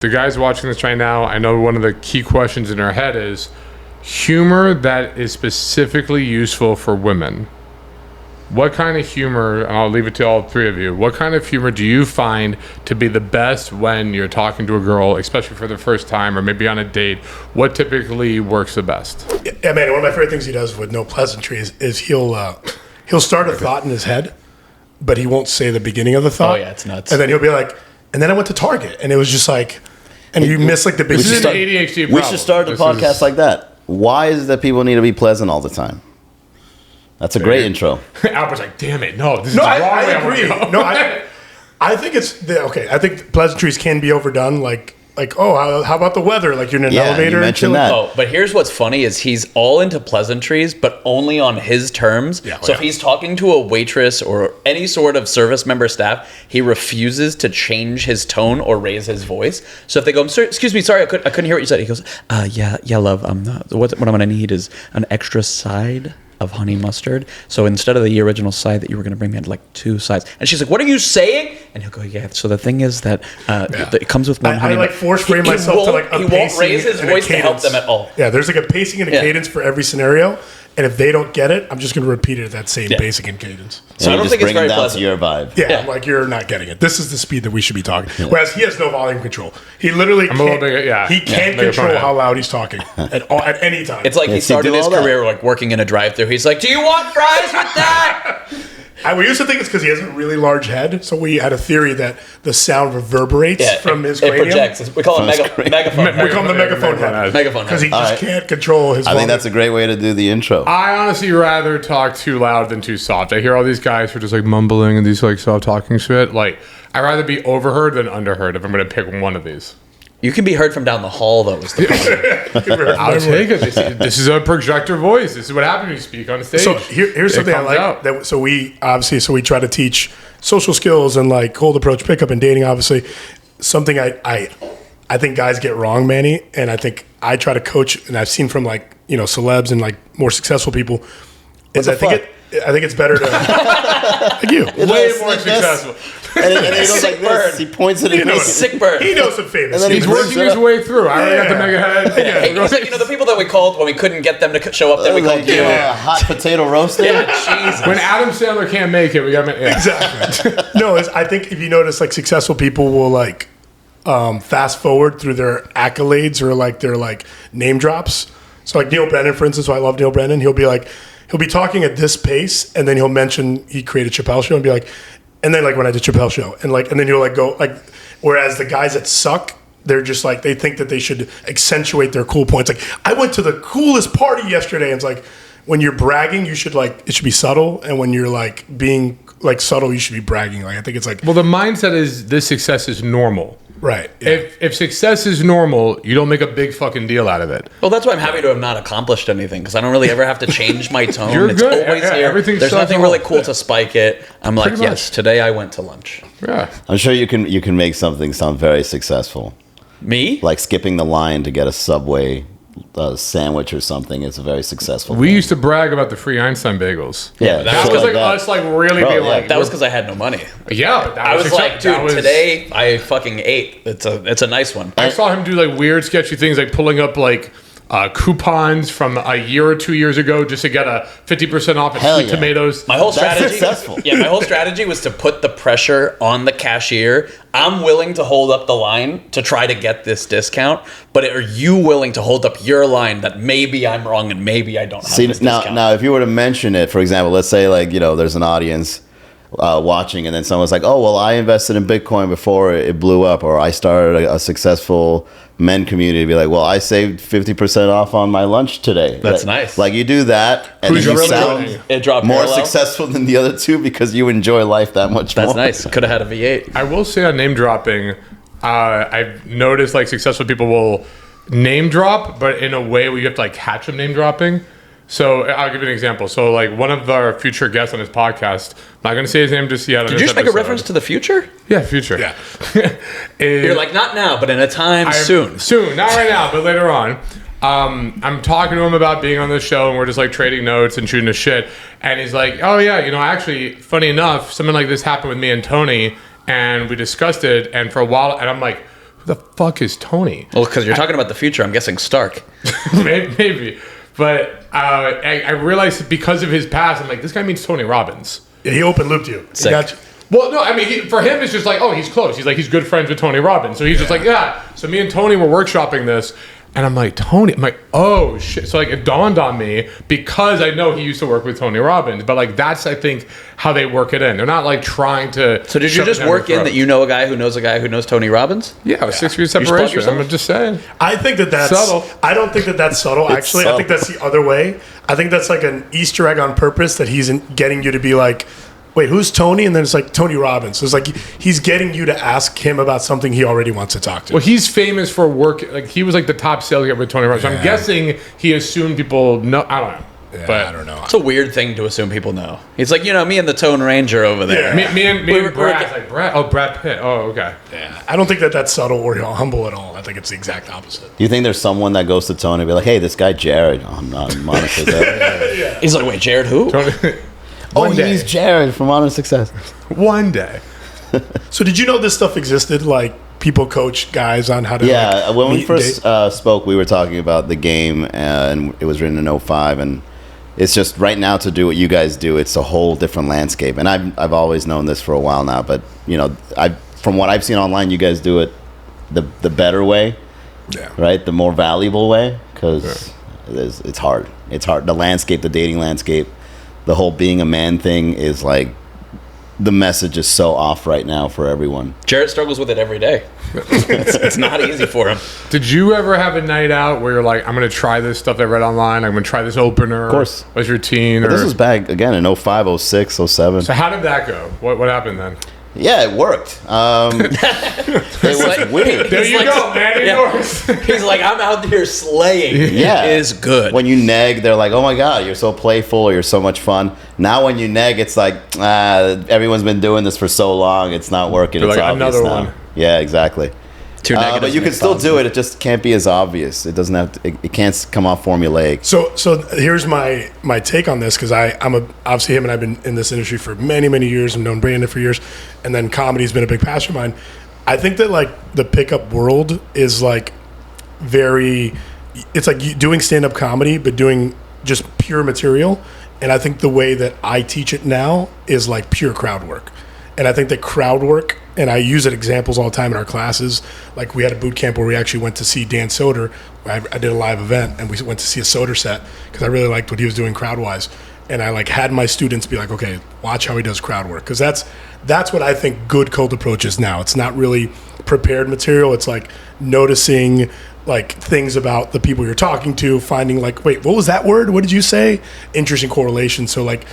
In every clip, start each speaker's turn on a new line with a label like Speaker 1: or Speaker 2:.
Speaker 1: The guys watching this right now, I know one of the key questions in our head is humor that is specifically useful for women. What kind of humor, and I'll leave it to all three of you, what kind of humor do you find to be the best when you're talking to a girl, especially for the first time or maybe on a date? What typically works the best?
Speaker 2: Yeah, man, one of my favorite things he does with no pleasantries is he'll start a thought in his head, but he won't say the beginning of the thought.
Speaker 3: Oh, yeah, it's nuts.
Speaker 2: And then he'll be like, and then I went to Target, and it was just like, and you miss like the big...
Speaker 1: This is an ADHD problem.
Speaker 4: We should start the podcast like that. Why is it that people need to be pleasant all the time? That's a great intro.
Speaker 1: Albert's like, damn it, no, this is
Speaker 2: No,
Speaker 1: the wrong
Speaker 2: I
Speaker 1: way
Speaker 2: agree. No, I think it's... Okay, I think pleasantries can be overdone, like, oh, how about the weather? Like you're in an elevator.
Speaker 4: You mentioned that.
Speaker 3: Oh, but here's what's funny is he's all into pleasantries, but only on his terms.
Speaker 2: Yeah,
Speaker 3: so if he's talking to a waitress or any sort of service member staff, he refuses to change his tone or raise his voice. So if they go, excuse me, sorry, I couldn't hear what you said. He goes, yeah, love. What I'm gonna need is an extra side of honey mustard. So instead of the original side that you were going to bring me, I had like 2 sides. And she's like, what are you saying? And he'll go, yeah. So the thing is that it comes with one honey.
Speaker 2: I like force frame myself to like a
Speaker 3: he
Speaker 2: pacing
Speaker 3: won't raise his
Speaker 2: and a
Speaker 3: voice to help
Speaker 2: cadence.
Speaker 3: them at all.
Speaker 2: Yeah, there's like a pacing and a cadence for every scenario. And if they don't get it, I'm just going to repeat it at that same pacing and cadence.
Speaker 3: So I don't think it's very pleasant.
Speaker 4: To your vibe.
Speaker 2: Yeah, I'm like, you're not getting it. This is the speed that we should be talking. Whereas he has no volume control. He literally he can't control how loud he's talking at any time.
Speaker 3: It's like he started his career like working in a drive-thru. He's like, do you want fries with that?
Speaker 2: We used to think it's because he has a really large head, so we had a theory that the sound reverberates from his cranium.
Speaker 3: It projects. We call it megaphone.
Speaker 2: We call him the megaphone head.
Speaker 3: Megaphone head.
Speaker 2: Because he just can't control his
Speaker 4: I
Speaker 2: volume.
Speaker 4: think that's a great way to do the intro.
Speaker 1: I honestly rather talk too loud than too soft. I hear all these guys who are just like mumbling and these like soft talking shit. Like, I'd rather be overheard than underheard if I'm going to pick one of these.
Speaker 3: You can be heard from down the hall, though. Is the problem.
Speaker 1: I'll take it. This is a projector voice. This is what happens when you speak on stage.
Speaker 2: So here's something I like. That, so we try to teach social skills and like cold approach pickup and dating. Obviously, something I think guys get wrong, Manny, and I think I try to coach, and I've seen from like celebs and like more successful people. Is I think it's better to like you
Speaker 1: way more successful.
Speaker 4: And he goes like this. He points at it.
Speaker 3: Sick bird.
Speaker 2: He knows some famous.
Speaker 4: And then
Speaker 1: He's working his way through. I already got the mega head.
Speaker 3: Hey, the people that we called when we couldn't get them to show up there, we called you.
Speaker 4: Hot potato roasting.
Speaker 3: Jesus.
Speaker 1: When Adam Sandler can't make it, we got
Speaker 2: exactly. No, I think if you notice, like successful people will like fast forward through their accolades or like their like name drops. So like Neil Brennan, for instance, who I love Neil Brennan, he'll be talking at this pace, and then he'll mention he created Chappelle Show and be like, and then like when I did Chappelle Show, and then he'll like go like, whereas the guys that suck, they're just like they think that they should accentuate their cool points. Like I went to the coolest party yesterday, and it's like when you're bragging, you should like it should be subtle, and when you're like being like subtle, you should be bragging. Like I think it's like
Speaker 1: the mindset is this success is normal.
Speaker 2: Right. Yeah.
Speaker 1: If success is normal, you don't make a big fucking deal out of it.
Speaker 3: Well, that's why I'm happy to have not accomplished anything because I don't really ever have to change my tone.
Speaker 1: You're
Speaker 3: it's
Speaker 1: good.
Speaker 3: always
Speaker 1: Yeah,
Speaker 3: here.
Speaker 1: everything's
Speaker 3: There's nothing
Speaker 1: so
Speaker 3: really cool to spike it. I'm like,
Speaker 1: Pretty
Speaker 3: yes,
Speaker 1: much.
Speaker 3: today I went to lunch.
Speaker 1: Yeah.
Speaker 4: I'm sure you can make something sound very successful.
Speaker 3: Me?
Speaker 4: Like skipping the line to get a Subway sandwich or something is a very successful
Speaker 1: We
Speaker 4: thing.
Speaker 1: used to brag about the free Einstein bagels.
Speaker 4: Yeah,
Speaker 3: that
Speaker 1: That was like
Speaker 4: that.
Speaker 1: us like really
Speaker 4: Bro,
Speaker 1: being
Speaker 4: yeah.
Speaker 1: like
Speaker 3: That was because I had no money.
Speaker 1: yeah. That
Speaker 3: I was like, dude,
Speaker 1: that was-
Speaker 3: today I fucking ate. It's a nice one.
Speaker 1: I saw him do like weird, sketchy things, like pulling up like coupons from a year or 2 years ago just to get a 50% off at
Speaker 4: Hell
Speaker 1: Sweet
Speaker 4: yeah.
Speaker 1: Tomatoes.
Speaker 3: My whole
Speaker 4: That's
Speaker 3: strategy,
Speaker 4: successful.
Speaker 3: my whole strategy was to put the pressure on the cashier. I'm willing to hold up the line to try to get this discount, but are you willing to hold up your line that maybe I'm wrong and maybe I don't have this discount?
Speaker 4: Now, if you were to mention it, for example, let's say like there's an audience watching, and then someone's like, "Oh, well, I invested in Bitcoin before it blew up, or I started a successful men community." Be like, "Well, I saved 50% off on my lunch today."
Speaker 3: That's nice.
Speaker 4: Like you do that, and
Speaker 1: Who's
Speaker 4: then you
Speaker 1: your
Speaker 4: sound
Speaker 1: really-
Speaker 3: It dropped
Speaker 4: more
Speaker 3: parallel.
Speaker 4: successful than the other two because you enjoy life that much
Speaker 3: That's
Speaker 4: more.
Speaker 3: nice. Could have had a V8.
Speaker 1: I will say on name dropping, I've noticed like successful people will name drop, but in a way where you have to like catch them name dropping. So I'll give you an example. So like one of our future guests on his podcast, I'm not going to say his name just yet.
Speaker 3: Did you just make a reference to the future?
Speaker 1: Yeah, future.
Speaker 2: Yeah.
Speaker 3: You're like, not now, but in a time soon.
Speaker 1: Soon, not right now, but later on. I'm talking to him about being on the show, and we're just like trading notes and shooting the shit. And he's like, "Oh yeah, actually, funny enough, something like this happened with me and Tony, and we discussed it. And for a while, and I'm like, who the fuck is Tony?
Speaker 3: Well, because you're talking about the future, I'm guessing Stark.
Speaker 1: Maybe. But I realized because of his past, I'm like, this guy means Tony Robbins.
Speaker 2: Yeah, he open looped you. He
Speaker 3: Sick.
Speaker 2: got you.
Speaker 1: Well, no, I mean, for him, it's just like, oh, he's close. He's good friends with Tony Robbins. So he's just like, yeah. So me and Tony were workshopping this. And I'm like, Tony, I'm like, oh, shit. So, like, it dawned on me because I know he used to work with Tony Robbins. But, like, that's, I think, how they work it in. They're not, like, trying to.
Speaker 3: So did you
Speaker 1: shove it
Speaker 3: just
Speaker 1: down
Speaker 3: work
Speaker 1: your
Speaker 3: in
Speaker 1: throat.
Speaker 3: that you know a guy who knows a guy who knows Tony Robbins?
Speaker 1: Yeah, 6 years
Speaker 3: spot
Speaker 1: separation.
Speaker 3: yourself?
Speaker 1: I'm just saying.
Speaker 2: I think that's
Speaker 1: Subtle.
Speaker 2: I don't think that's subtle. Actually, I think
Speaker 4: subtle.
Speaker 2: that's the other way. I think that's like an Easter egg on purpose that he's getting you to be like, wait, who's Tony? And then it's like Tony Robbins. So it's like he's getting you to ask him about something he already wants to talk to.
Speaker 1: Well, he's famous for work. Like, he was, like, the top sales guy with Tony Robbins. So I'm guessing he assumed people know. I don't know.
Speaker 2: Yeah,
Speaker 1: but
Speaker 2: I don't know.
Speaker 3: It's a weird thing to assume people know. He's like, me and the Tone Ranger over there.
Speaker 2: Yeah.
Speaker 1: Me and
Speaker 3: We're-
Speaker 1: Brad. Like, Brad. Oh, Brad Pitt. Oh, okay.
Speaker 2: Yeah, I don't think that's subtle or humble at all. I think it's the exact opposite.
Speaker 4: Do you think there's someone that goes to Tony and be like, hey, this guy Jared? Oh, I'm not Monica.
Speaker 3: He's like, wait, Jared who?
Speaker 1: Tony,
Speaker 4: Oh,
Speaker 1: one day.
Speaker 4: he's Jared from Honor Success.
Speaker 1: One day.
Speaker 2: So did you know this stuff existed? Like people coach guys on how to
Speaker 4: Yeah,
Speaker 2: like,
Speaker 4: when we
Speaker 2: meet and
Speaker 4: first
Speaker 2: date?
Speaker 4: spoke, we were talking about the game, and it was written in '05, and it's just right now to do what you guys do, it's a whole different landscape. And I've always known this for a while now, but from what I've seen online, you guys do it the better way,
Speaker 2: Yeah.
Speaker 4: right? The more valuable way, because it's hard. It's hard. The landscape, the dating landscape, the whole being a man thing is like, the message is so off right now for everyone.
Speaker 3: Jared struggles with it every day. It's not easy for him.
Speaker 1: Did you ever have a night out where you're like, I'm going to try this stuff I read online. I'm going to try this opener. Of
Speaker 4: course.
Speaker 1: What's your routine?
Speaker 4: But this was back again in 05, 06, 07.
Speaker 1: So how did that go? What happened then?
Speaker 4: Yeah, it worked. It was
Speaker 3: like-
Speaker 4: weird.
Speaker 1: There you
Speaker 3: like-
Speaker 1: go, man.
Speaker 3: yeah.
Speaker 1: Yours.
Speaker 3: He's like, I'm out here slaying.
Speaker 4: Yeah.
Speaker 3: It is good.
Speaker 4: When you neg, they're like, oh my God, you're so playful, or you're so much fun. Now when you neg, it's like, everyone's been doing this for so long, it's not working.
Speaker 1: You're
Speaker 4: It's
Speaker 1: like,
Speaker 4: obvious
Speaker 1: another
Speaker 4: now.
Speaker 1: one.
Speaker 4: Yeah, exactly.
Speaker 3: Two
Speaker 4: But
Speaker 3: negatives
Speaker 4: you can
Speaker 3: make
Speaker 4: still
Speaker 3: positive.
Speaker 4: do it. It just can't be as obvious. It doesn't have to, it can't come off formulaic.
Speaker 2: So here's my take on this because obviously him and I've been in this industry for many years. I've known Brandon for years, and then comedy's been a big passion of mine. I think that like the pickup world is like it's like doing stand-up comedy but doing just pure material, and I think the way that I teach it now is like pure crowd work. And I think that crowd work, and I use it examples all the time in our classes. Like we had a boot camp where we actually went to see Dan Soder. I did a live event, and we went to see a Soder set because I really liked what he was doing crowd-wise. And I like had my students be like, okay, watch how he does crowd work, because that's what I think good cold approach is now. It's not really prepared material. It's like noticing like things about the people you're talking to, finding like, wait, what was that word? What did you say? Interesting correlation. So like,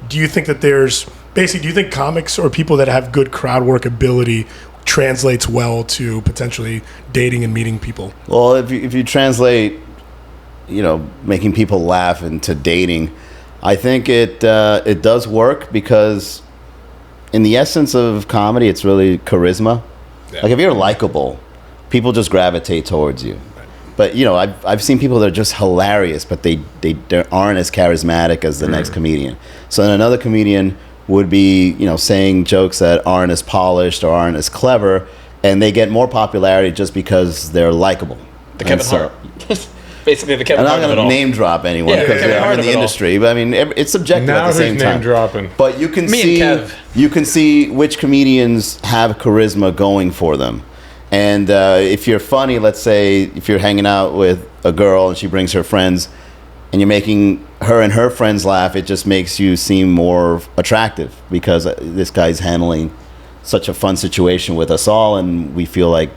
Speaker 2: do you think that do you think comics or people that have good crowd work ability translates well to potentially dating and meeting people?
Speaker 4: Well, if you translate, making people laugh into dating, I think it does work because in the essence of comedy, it's really charisma.
Speaker 2: Yeah.
Speaker 4: Like if you're likable, people just gravitate towards you. But I've seen people that are just hilarious, but they aren't as charismatic as the next comedian. So then another comedian would be saying jokes that aren't as polished or aren't as clever, and they get more popularity just because they're likable.
Speaker 3: The Kevin Hart. Basically, the Kevin
Speaker 4: I'm
Speaker 3: Hart
Speaker 4: not
Speaker 3: of it
Speaker 4: going
Speaker 3: all.
Speaker 4: to name drop anyone
Speaker 3: Yeah,
Speaker 4: because
Speaker 3: Kevin Hart
Speaker 4: I'm in
Speaker 3: of
Speaker 4: the
Speaker 3: it all.
Speaker 4: industry. But I mean, it's subjective
Speaker 1: Now
Speaker 4: at the
Speaker 1: who's
Speaker 4: same
Speaker 1: name
Speaker 4: time.
Speaker 1: dropping?
Speaker 4: But you can
Speaker 3: Me and Kev.
Speaker 4: you can see which comedians have charisma going for them. And if you're funny, let's say if you're hanging out with a girl and she brings her friends, and you're making her and her friends laugh, it just makes you seem more attractive because this guy's handling such a fun situation with us all, and we feel like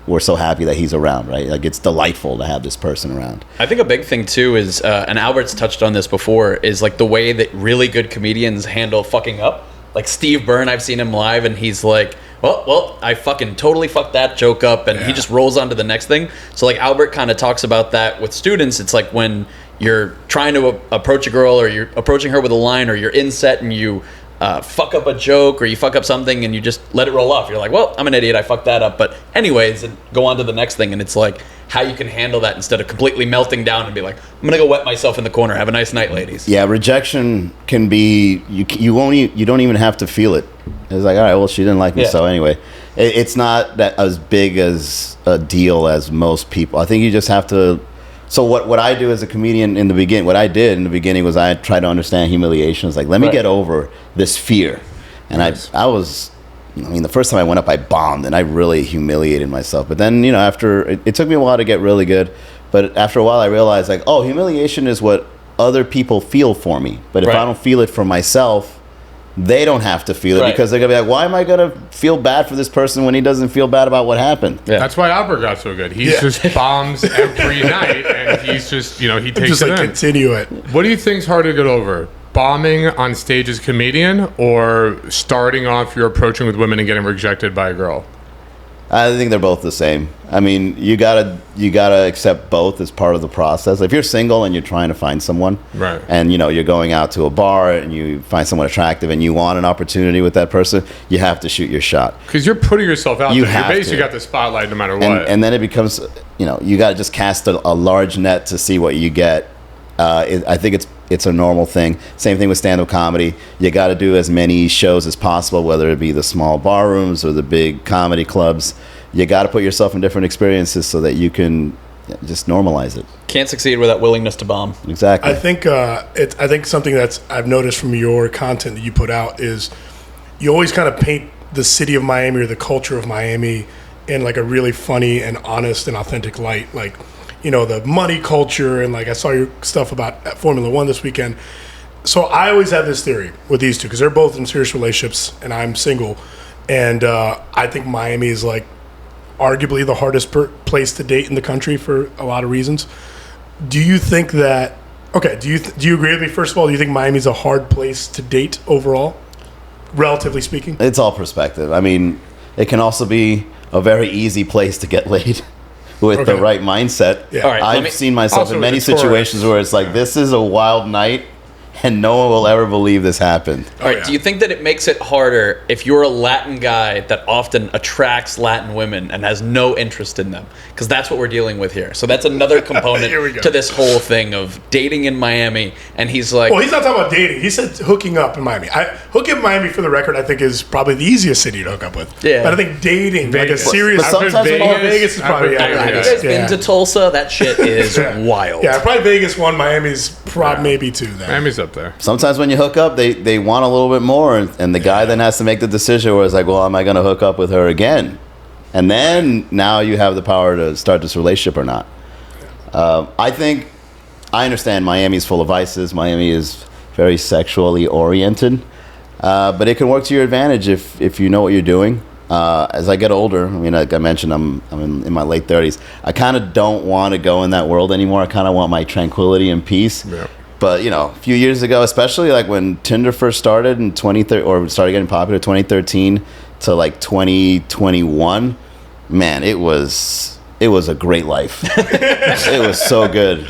Speaker 4: we're so happy that he's around, right? Like it's delightful to have this person around.
Speaker 3: I think a big thing too is, and Albert's touched on this before, is like the way that really good comedians handle fucking up. Like Steve Byrne, I've seen him live, and he's like, well, I fucking totally fucked that joke up, and he just rolls on to the next thing. So like Albert kind of talks about that with students. It's like when you're trying to approach a girl, or you're approaching her with a line, or you're in set and you fuck up a joke or you fuck up something and you just let it roll off. You're like, well, I'm an idiot, I fucked that up, but anyways, and go on to the next thing. And it's like how you can handle that instead of completely melting down and be like, I'm gonna go wet myself in the corner. Have a nice night, ladies.
Speaker 4: Yeah, rejection can be you don't even have to feel it. It's like, all right, well, she didn't like me, so anyway, it's not that as big as a deal as most people. I think you just have to. So what I do as a comedian in the beginning, what I did in the beginning was I tried to understand humiliation. It's like, let me get over this fear. And I mean, the first time I went up, I bombed and I really humiliated myself. But then, after, it took me a while to get really good. But after a while, I realized like, oh, humiliation is what other people feel for me. But if I don't feel it for myself, they don't have to feel it because they're going to be like, why am I going to feel bad for this person when he doesn't feel bad about what happened?
Speaker 1: Yeah. That's why Albert got so good. He just bombs every night, and he's just, he takes
Speaker 2: just
Speaker 1: it
Speaker 2: like
Speaker 1: in.
Speaker 2: Continue it.
Speaker 1: What do you think's harder to get over? Bombing on stage as a comedian or starting off you're approaching with women and getting rejected by a girl?
Speaker 4: I think they're both the same. I mean, you gotta accept both as part of the process. If you're single and you're trying to find someone,
Speaker 1: right,
Speaker 4: and you're going out to a bar and you find someone attractive and you want an opportunity with that person, you have to shoot your shot
Speaker 1: because you're putting yourself out there. You basically got the spotlight no matter what.
Speaker 4: And then it becomes, you got to just cast a large net to see what you get. I think it's a normal thing. Same thing with stand-up comedy. You got to do as many shows as possible, whether it be the small bar rooms or the big comedy clubs. You got to put yourself in different experiences so that you can just normalize it.
Speaker 3: Can't succeed without willingness to bomb.
Speaker 4: Exactly.
Speaker 2: I think something I've noticed from your content that you put out is you always kind of paint the city of Miami or the culture of Miami in like a really funny and honest and authentic light. Like, the money culture, and like I saw your stuff about Formula One this weekend. So I always have this theory with these two because they're both in serious relationships and I'm single, and I think Miami is like arguably the hardest place to date in the country for a lot of reasons. Do you think that? Okay, do you agree with me? First of all, do you think Miami's a hard place to date overall, relatively speaking?
Speaker 4: It's all perspective. I mean, it can also be a very easy place to get laid. With the right mindset.
Speaker 2: Yeah.
Speaker 3: All right,
Speaker 4: I've seen myself in many situations where it's like, this is a wild night and no one will ever believe this happened.
Speaker 3: All right, do you think that it makes it harder if you're a Latin guy that often attracts Latin women and has no interest in them? Because that's what we're dealing with here. So that's another component to this whole thing of dating in Miami. And he's like...
Speaker 2: Well, he's not talking about dating. He said hooking up in Miami. Hooking up in Miami, for the record, I think is probably the easiest city to hook up with.
Speaker 3: Yeah.
Speaker 2: But I think dating,
Speaker 1: Vegas.
Speaker 2: like a serious...
Speaker 4: But sometimes
Speaker 2: Vegas is probably...
Speaker 3: Have you guys been to Tulsa? That shit is wild.
Speaker 2: Yeah, probably Vegas one. Miami's maybe two then.
Speaker 1: Miami's up there.
Speaker 4: Sometimes when you hook up, they want a little bit more, and the guy then has to make the decision where it's like, well, am I going to hook up with her again? And then now you have the power to start this relationship or not. I understand Miami's full of vices. Miami is very sexually oriented, but it can work to your advantage if you know what you're doing. As I get older, I mean, like I mentioned, I'm in my late 30s. I kind of don't want to go in that world anymore. I kind of want my tranquility and peace.
Speaker 1: Yeah.
Speaker 4: But, a few years ago, especially like when Tinder first started in 2013, or started getting popular 2013 to like 2021, man, it was a great life. It was so good.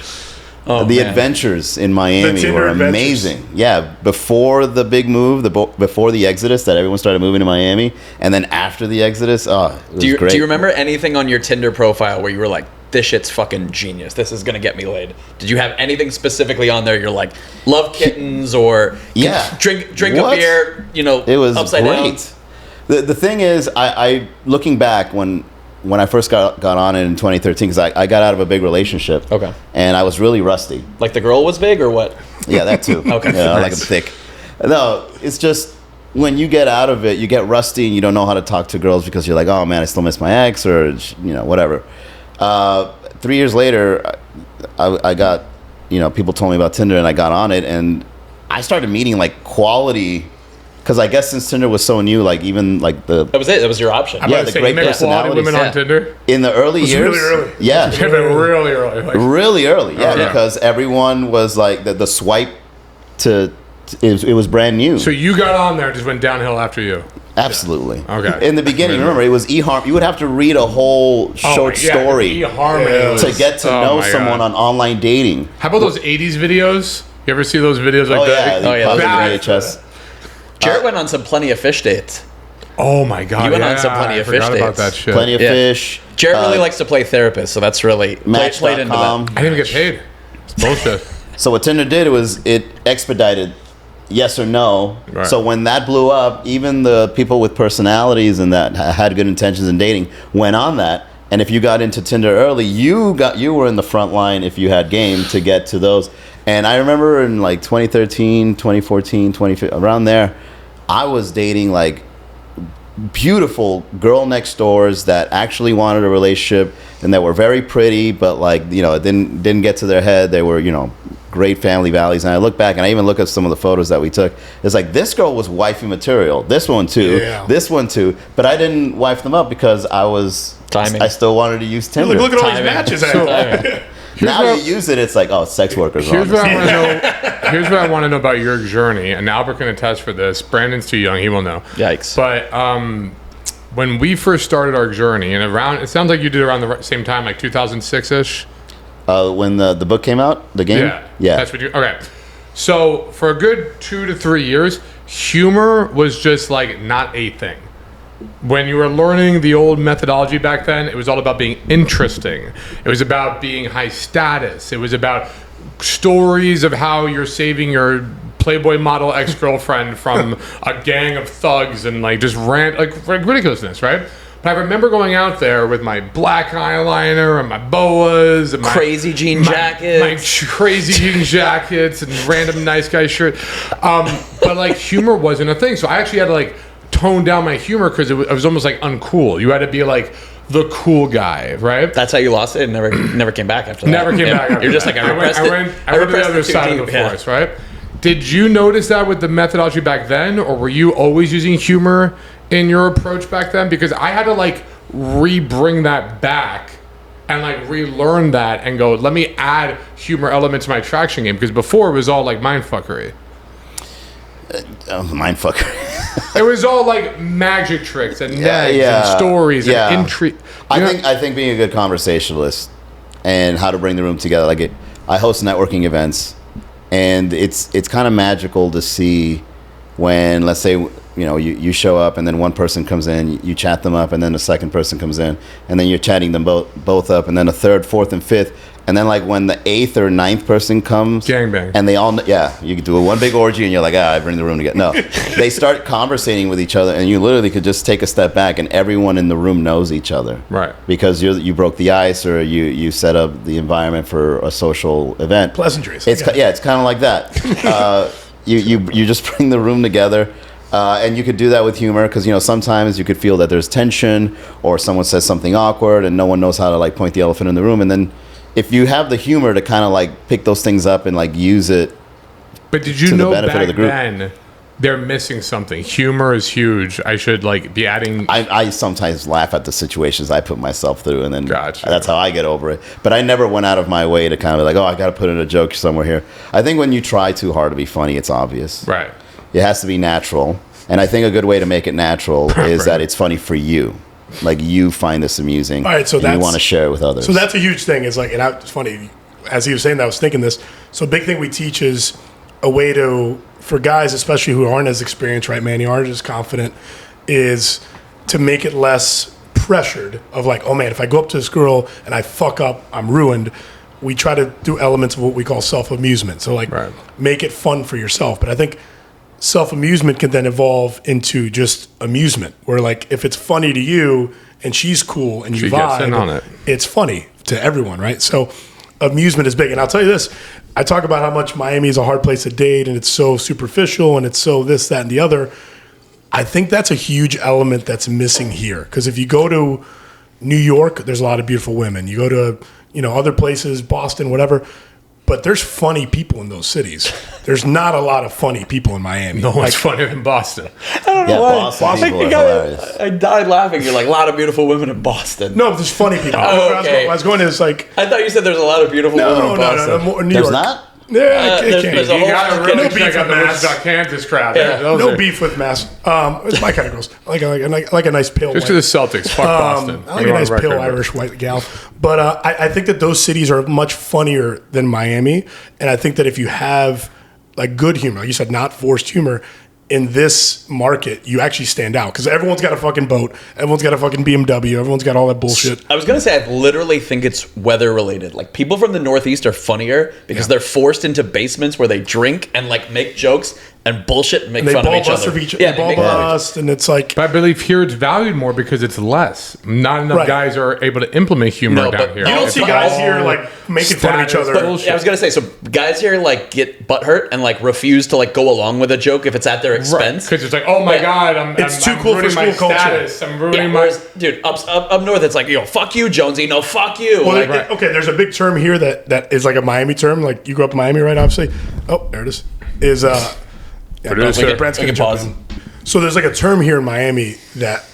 Speaker 4: The adventures in Miami were amazing. Yeah, before the big move, before the exodus that everyone started moving to Miami, and then after the exodus, it was great.
Speaker 3: Do you remember anything on your Tinder profile where you were like, this shit's fucking genius. This is going to get me laid. Did you have anything specifically on there? You're like, love kittens or drink a beer,
Speaker 4: it was
Speaker 3: upside
Speaker 4: great.
Speaker 3: down.
Speaker 4: The thing is, I looking back when I first got on it in 2013, because I got out of a big relationship.
Speaker 3: Okay.
Speaker 4: And I was really rusty.
Speaker 3: Like the girl was big or what?
Speaker 4: Yeah, that too.
Speaker 3: Okay.
Speaker 4: Yeah, I like
Speaker 3: Nice.
Speaker 4: them thick. No, it's just when you get out of it, you get rusty and you don't know how to talk to girls because you're like, oh man, I still miss my ex or whatever. 3 years later, I got, people told me about Tinder and I got on it and I started meeting like quality, because I guess since Tinder was so new, like even like
Speaker 3: That was it. That was your option.
Speaker 4: Yeah, the great
Speaker 1: quality
Speaker 4: personalities.
Speaker 1: women on Tinder.
Speaker 4: in the early years.
Speaker 2: really early.
Speaker 4: Yeah.
Speaker 1: Yeah, but really early. Like,
Speaker 4: Really early, yeah,
Speaker 1: Yeah.
Speaker 4: because everyone was like the swipe it was brand new.
Speaker 1: so you got on there, just went downhill after you.
Speaker 4: Absolutely.
Speaker 1: Okay.
Speaker 4: In the beginning, remember, it was eHarm. You would have to read a whole short story to get to know someone on online dating.
Speaker 1: How about those 80s videos? You ever see those videos like
Speaker 4: Oh
Speaker 1: that?
Speaker 4: yeah,
Speaker 3: Oh, yeah,
Speaker 4: pop
Speaker 3: those
Speaker 4: in
Speaker 3: are
Speaker 4: the
Speaker 1: great.
Speaker 4: VHS.
Speaker 3: Jarrett went on some Plenty of Fish dates.
Speaker 1: Oh my God!
Speaker 3: He went on some Plenty of Fish
Speaker 1: forgot about
Speaker 3: dates.
Speaker 1: that shit.
Speaker 4: Plenty of Fish.
Speaker 3: Jarrett really likes to play therapist, so that's really played into
Speaker 4: Match.com.
Speaker 3: that.
Speaker 1: I didn't even get paid. It's bullshit.
Speaker 4: So what Tinder did was it expedited yes or no.
Speaker 1: Right.
Speaker 4: So when that blew up, even the people with personalities and that had good intentions in dating went on that. And if you got into Tinder early, you were in the front line if you had game to get to those. And I remember in like 2013, 2014, 2015, around there, I was dating like beautiful girl next doors that actually wanted a relationship and that were very pretty, but like, you know, it didn't get to their head. They were, you know, great family values. And I look back and I even look at some of the photos that we took. It's like, this girl was wifey material. This one too.
Speaker 2: Yeah.
Speaker 4: This one too. But I didn't wife them up because I still wanted to use Tinder.
Speaker 2: Look at all these matches.
Speaker 4: Now you use it, it's like, oh, sex workers.
Speaker 1: Here's what I want to know. Here's what I want to know about your journey, and Albert can attest for this. Brandon's too young; he will know.
Speaker 3: Yikes!
Speaker 1: But when we first started our journey, and it sounds like you did around the same time, like 2006 ish.
Speaker 4: When the book came out, the game. Yeah.
Speaker 1: That's what you. Okay. So for a good 2 to 3 years, humor was just like not a thing. When you were learning the old methodology back then, it was all about being interesting. It was about being high status. It was about stories of how you're saving your Playboy model ex-girlfriend from a gang of thugs and like just like ridiculousness, right? But I remember going out there with my black eyeliner and my boas and my
Speaker 3: crazy jean jackets.
Speaker 1: my crazy jean jackets and random nice guy shirt. But like humor wasn't a thing, so I actually had to like tone down my humor because it was almost like uncool. You had to be like the cool guy, right?
Speaker 3: That's how you lost it and never came back after that.
Speaker 1: Never came back. After
Speaker 3: You're just
Speaker 1: that.
Speaker 3: like, I went
Speaker 1: to the other side of the force, right? Did you notice that with the methodology back then, or were you always using humor in your approach back then? Because I had to like re-bring that back and like relearn that and go, let me add humor elements to my attraction game, because before it was all like mindfuckery.
Speaker 4: Mindfucker.
Speaker 1: It was all like magic tricks and nags and stories and intrigue.
Speaker 4: I think being a good conversationalist and how to bring the room together. I host networking events, and it's kind of magical to see when, let's say, you show up and then one person comes in, you chat them up, and then the second person comes in, and then you're chatting them both up, and then a third, fourth, and fifth. And then like when the 8th or 9th person comes,
Speaker 1: gangbang,
Speaker 4: and they all, you could do one big orgy, and you're like, I bring the room together. No, they start conversating with each other, and you literally could just take a step back, and everyone in the room knows each other,
Speaker 1: right? Because
Speaker 4: you broke the ice, or you set up the environment for a social event.
Speaker 2: Pleasantries.
Speaker 4: It's kind of like that. You just bring the room together. And you could do that with humor, because sometimes you could feel that there's tension, or someone says something awkward and no one knows how to like point the elephant in the room, and then if you have the humor to kind of like pick those things up and like use it.
Speaker 1: But did you know back then they're missing something? Humor is huge. I should like be adding.
Speaker 4: I sometimes laugh at the situations I put myself through, and then
Speaker 1: gotcha.
Speaker 4: That's how I get over it. But I never went out of my way to kind of be like, oh, I got to put in a joke somewhere here. I think when you try too hard to be funny, it's obvious.
Speaker 1: Right.
Speaker 4: It has to be natural. And I think a good way to make it natural is that it's funny for you. Like, you find this amusing.
Speaker 2: All right, so
Speaker 4: you want to share it with others.
Speaker 2: So that's a huge thing. It's like, and it's funny, as he was saying that, I was thinking this. So a big thing we teach is a way for guys, especially who aren't as experienced, right, Manny, aren't as confident, is to make it less pressured of like, oh man, if I go up to this girl and I fuck up, I'm ruined. We try to do elements of what we call self-amusement. So like, make it fun for yourself. But I think self-amusement can then evolve into just amusement, where like if it's funny to you and she's cool and you vibe, it's funny to everyone, right? So amusement is big. And I'll tell you this, I talk about how much Miami is a hard place to date and it's so superficial and it's so this, that, and the other. I think that's a huge element that's missing here. Because if you go to New York, there's a lot of beautiful women. You go to other places, Boston, whatever, but there's funny people in those cities. There's not a lot of funny people in Miami.
Speaker 1: No one's funnier than Boston.
Speaker 3: I don't know why.
Speaker 4: Boston people are hilarious.
Speaker 3: I died laughing. You're like, a lot of beautiful women in Boston.
Speaker 2: No, there's funny people.
Speaker 3: Okay.
Speaker 2: I was going to, it's like...
Speaker 3: I thought you said there's a lot of beautiful women in Boston.
Speaker 2: No, New
Speaker 4: There's
Speaker 2: York.
Speaker 4: not?
Speaker 2: Yeah,
Speaker 3: there's a
Speaker 1: You got to really
Speaker 2: no
Speaker 1: check
Speaker 2: beef
Speaker 1: out the
Speaker 2: with
Speaker 1: Wichita, Kansas crowd.
Speaker 3: Yeah.
Speaker 2: No beef with Mass. It's my kind of girls. I like a nice pale
Speaker 1: Just
Speaker 2: white.
Speaker 1: to the Celtics. Fuck Boston.
Speaker 2: I like a nice pale Irish white gal. But I think that those cities are much funnier than Miami. And I think that if you have like good humor, like you said, not forced humor, in this market, you actually stand out because everyone's got a fucking boat, everyone's got a fucking BMW, everyone's got all that bullshit.
Speaker 3: I was gonna say I literally think it's weather related. Like people from the Northeast are funnier because they're forced into basements where they drink and like make jokes and bullshit and make
Speaker 2: They
Speaker 3: fun of
Speaker 2: ball
Speaker 3: each
Speaker 2: bust
Speaker 3: other.
Speaker 2: of each, they ball bust, and it's like,
Speaker 1: But I believe here it's valued more because it's less. Not enough
Speaker 2: Right.
Speaker 1: guys are able to implement humor
Speaker 3: No,
Speaker 1: down
Speaker 3: but
Speaker 1: here.
Speaker 2: you don't
Speaker 1: It's
Speaker 2: see guys
Speaker 1: all
Speaker 2: here like making fun of each
Speaker 1: status
Speaker 2: other.
Speaker 1: bullshit.
Speaker 3: Yeah, I was gonna say, so guys here like get butthurt and like refuse to like go along with a joke if it's at their expense.
Speaker 1: Because it's like, oh my
Speaker 3: Yeah.
Speaker 1: God,
Speaker 2: It's
Speaker 1: I'm
Speaker 2: too cool for
Speaker 1: ruining my
Speaker 2: school culture.
Speaker 1: status. I'm ruining
Speaker 3: Yeah,
Speaker 1: my.
Speaker 3: whereas, dude, up north, it's like, yo, fuck you, Jonesy. No, fuck you.
Speaker 2: Well,
Speaker 3: Like,
Speaker 2: okay, there's a big term here that is like a Miami term. Like you grew up in Miami, right? Obviously. Oh, there it is.
Speaker 1: Producer.
Speaker 2: Brent's
Speaker 3: We
Speaker 2: gonna
Speaker 3: can
Speaker 2: jump
Speaker 3: pause.
Speaker 2: in. So there's like a term here in Miami that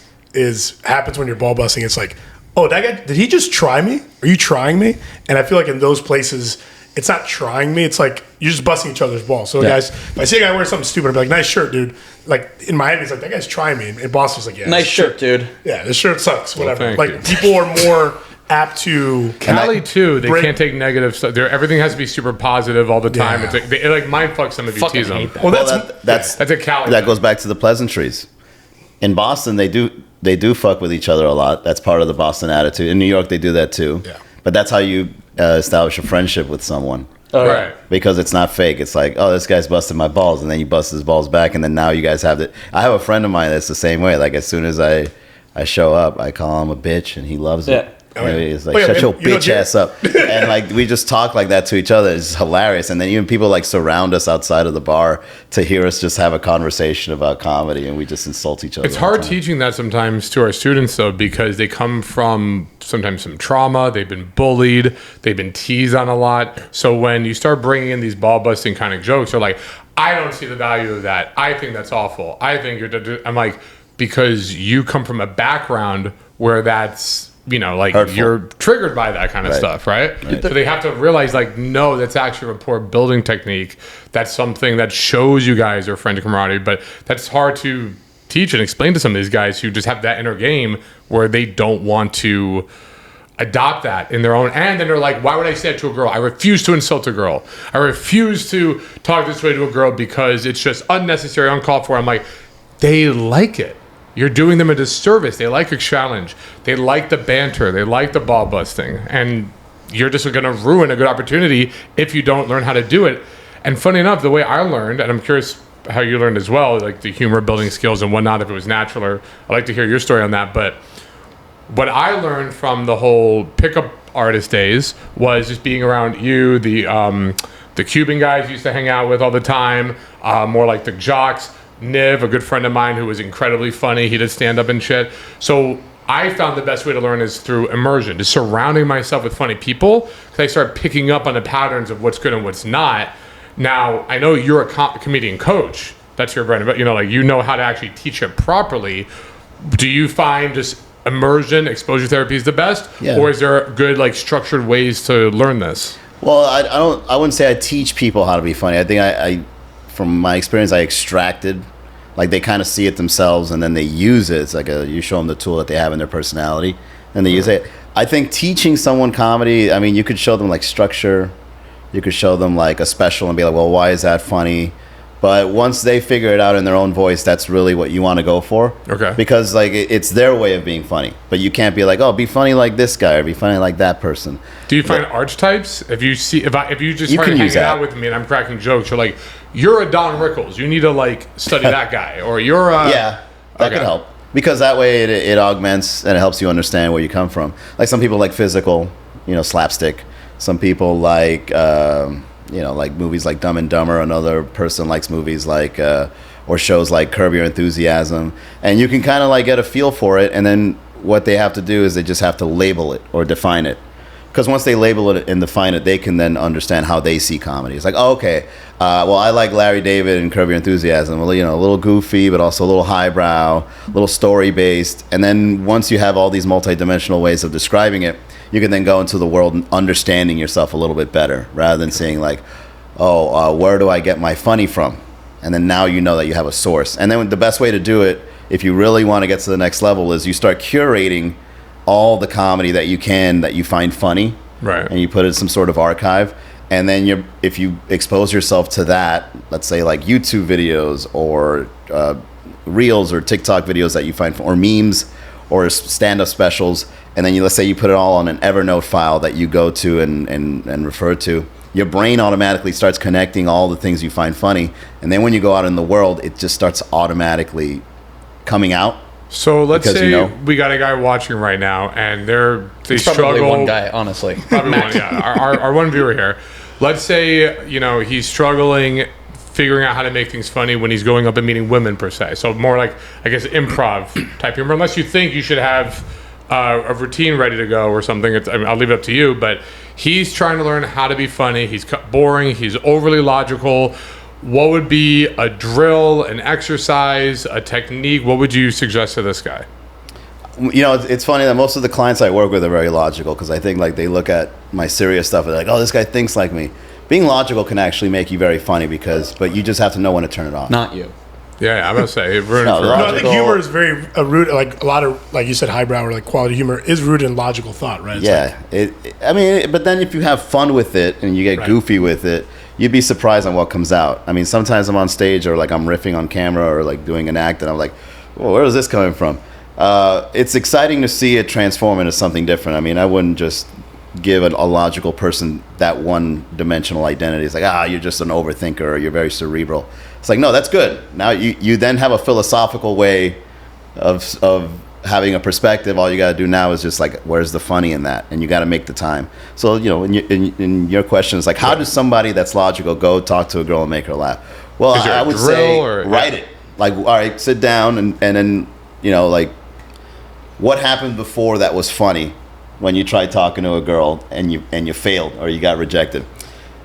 Speaker 2: happens when you're ball busting. It's like, oh, that guy, did he just try me? Are you trying me? And I feel like in those places, it's not trying me. It's like you're just busting each other's balls. So guys, if I see a guy wear something stupid, I'd be like, nice shirt, dude. Like in Miami, it's like that guy's trying me. And Boston's like, yeah,
Speaker 3: nice
Speaker 2: this
Speaker 3: shirt, dude.
Speaker 2: Yeah, this shirt sucks. Whatever.
Speaker 1: thank
Speaker 2: Like
Speaker 1: you.
Speaker 2: people are more apt to.
Speaker 1: Cali too. They
Speaker 2: break-
Speaker 1: can't take negative stuff. Everything has to be super positive all the time.
Speaker 2: Yeah.
Speaker 1: It's like, it like mind fucks them if you
Speaker 3: Fucking
Speaker 1: tease them.
Speaker 3: hate that.
Speaker 2: Well,
Speaker 4: Well,
Speaker 2: that's
Speaker 4: that's
Speaker 1: That's a Cali.
Speaker 4: that
Speaker 1: thing.
Speaker 4: goes back to the pleasantries. In Boston, they do fuck with each other a lot. That's part of the Boston attitude. In New York, they do that too.
Speaker 2: Yeah.
Speaker 4: But that's how you establish a friendship with someone.
Speaker 1: Right.
Speaker 4: Because it's not fake. It's like, oh, this guy's busted my balls, and then you bust his balls back, and then now you guys have it. I have a friend of mine that's the same way. Like as soon as I show up, I call him a bitch, and he loves it.
Speaker 3: Yeah.
Speaker 4: He's like,
Speaker 2: Oh, yeah,
Speaker 4: shut your
Speaker 2: man. You know,
Speaker 4: bitch ass up. And like we just talk like that to each other. It's hilarious. And then even people like surround us outside of the bar to hear us just have a conversation about comedy, and we just insult each other.
Speaker 1: It's
Speaker 4: all the
Speaker 1: hard
Speaker 4: time.
Speaker 1: teaching that sometimes to our students though, because they come from sometimes some trauma. They've been bullied. They've been teased on a lot. So when you start bringing in these ball busting kind of jokes, they're like, I don't see the value of that. I think that's awful. I think I'm like, because you come from a background where that's, you know, like
Speaker 4: Hurtful.
Speaker 1: you're triggered by that kind of
Speaker 4: Right.
Speaker 1: stuff, right? So they have to realize, like, no, that's actually a rapport building technique. That's something that shows you guys are friend camaraderie, but that's hard to teach and explain to some of these guys who just have that inner game where they don't want to adopt that in their own. And then they're like, why would I say that to a girl? I refuse to insult a girl. I refuse to talk this way to a girl because it's just unnecessary, uncalled for. I'm like, they like it. You're doing them a disservice. They like a challenge. They like the banter. They like the ball busting. And you're just going to ruin a good opportunity if you don't learn how to do it. And funny enough, the way I learned, and I'm curious how you learned as well, like the humor building skills and whatnot, if it was natural, or I'd like to hear your story on that. But what I learned from the whole pickup artist days was just being around you, the Cuban guys you used to hang out with all the time, more like the jocks. Niv, a good friend of mine who was incredibly funny. He did stand up and shit. So I found the best way to learn is through immersion, just surrounding myself with funny people, because I start picking up on the patterns of what's good and what's not. Now, I know you're a comedian coach. That's your brand, but you know, like you know how to actually teach it properly. Do you find just immersion, exposure therapy is the best,
Speaker 4: Yeah.
Speaker 1: or is there good like structured ways to learn this?
Speaker 4: Well, I wouldn't say I teach people how to be funny. I think I from my experience, I extracted, like they kind of see it themselves and then they use it. It's like you show them the tool that they have in their personality and they use it. I think teaching someone comedy, I mean, you could show them like structure, you could show them like a special and be like, well, why is that funny? But once they figure it out in their own voice, that's really what you want to go for.
Speaker 1: Okay.
Speaker 4: Because like it's their way of being funny, but you can't be like, oh, be funny like this guy or be funny like that person.
Speaker 1: Do you find archetypes? If you see, if you just
Speaker 4: You
Speaker 1: start
Speaker 4: can use
Speaker 1: hanging
Speaker 4: that.
Speaker 1: out with me and I'm cracking jokes, you're like, you're a Don Rickles. You need to like study that guy, or you're a
Speaker 4: Yeah, that
Speaker 1: okay.
Speaker 4: could help because that way it augments and it helps you understand where you come from. Like some people like physical, slapstick. Some people like like movies like Dumb and Dumber. Another person likes movies like or shows like Curb Your Enthusiasm, and you can kind of like get a feel for it. And then what they have to do is they just have to label it or define it. Because once they label it and define it, they can then understand how they see comedy. It's like, oh, okay, well, I like Larry David and Curb Your Enthusiasm. Well, a little goofy, but also a little highbrow, a little story-based. And then once you have all these multidimensional ways of describing it, you can then go into the world and understanding yourself a little bit better, rather than saying like, oh, where do I get my funny from? And then now you know that you have a source. And then the best way to do it, if you really want to get to the next level, is you start curating all the comedy that you find funny,
Speaker 1: Right.
Speaker 4: and you put it in some sort of archive, and then if you expose yourself to that, let's say like YouTube videos or reels or TikTok videos that you find, or memes, or stand-up specials, and then let's say you put it all on an Evernote file that you go to and refer to, your brain automatically starts connecting all the things you find funny, and then when you go out in the world, it just starts automatically coming out.
Speaker 1: So let's
Speaker 4: Because,
Speaker 1: say
Speaker 4: you know-
Speaker 1: we got a guy watching right now, and they
Speaker 3: It's probably
Speaker 1: struggle.
Speaker 3: one guy, honestly.
Speaker 1: Probably one, yeah. Our one viewer here. Let's say he's struggling figuring out how to make things funny when he's going up and meeting women per se. So more like, I guess, improv type humor. Unless you think you should have a routine ready to go or something. I'll leave it up to you. But he's trying to learn how to be funny. He's boring. He's overly logical. What would be a drill, an exercise, a technique? What would you suggest to this guy?
Speaker 4: It's funny that most of the clients I work with are very logical, because I think like they look at my serious stuff and they're like, oh, this guy thinks like me. Being logical can actually make you very funny, but you just have to know when to turn it off.
Speaker 3: Not you.
Speaker 1: Yeah, I'm gonna say it ruined
Speaker 4: No,
Speaker 1: for
Speaker 2: No, I
Speaker 4: logical-
Speaker 2: think humor is very root. Like a lot of, like you said, highbrow or like quality humor is rooted in logical thought, right? It's
Speaker 4: Yeah, but then if you have fun with it and you get
Speaker 2: Right.
Speaker 4: goofy with it, you'd be surprised on what comes out. I mean, sometimes I'm on stage or like I'm riffing on camera or like doing an act and I'm like, well, where is this coming from? It's exciting to see it transform into something different. I mean, I wouldn't just give a logical person that one-dimensional identity. It's like, you're just an overthinker or you're very cerebral. It's like, no, that's good. Now you then have a philosophical way of having a perspective. All you got to do now is just like, where's the funny in that? And you got to make the time. So, in your question is like, how does somebody that's logical go talk to a girl and make her laugh? Well,
Speaker 1: Is there
Speaker 4: I
Speaker 1: a
Speaker 4: would
Speaker 1: drill
Speaker 4: say
Speaker 1: or-
Speaker 4: write it. Like, all right, sit down and then, like, what happened before that was funny when you tried talking to a girl and you failed or you got rejected?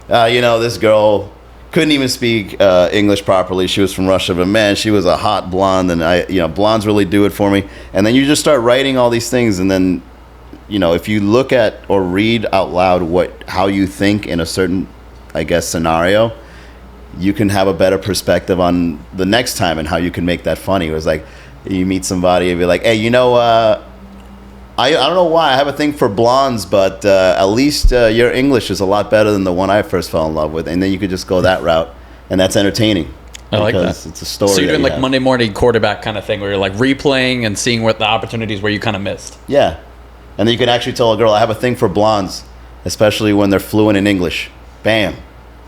Speaker 4: This girl couldn't even speak English properly. She was from Russia, but man, she was a hot blonde, and blondes really do it for me. And then you just start writing all these things, and then, if you look at or read out loud how you think in a certain, I guess, scenario, you can have a better perspective on the next time and how you can make that funny. It was like you meet somebody and be like, hey, I don't know why I have a thing for blondes, but at least your English is a lot better than the one I first fell in love with. And then you could just go that route, and that's entertaining.
Speaker 3: I like
Speaker 4: because
Speaker 3: that.
Speaker 4: It's a story.
Speaker 3: So you're
Speaker 4: that
Speaker 3: doing
Speaker 4: you
Speaker 3: like
Speaker 4: have.
Speaker 3: Monday morning quarterback kind of thing where you're like replaying and seeing what the opportunities where you kind of missed.
Speaker 4: Yeah. And then you can actually tell a girl, I have a thing for blondes, especially when they're fluent in English. Bam.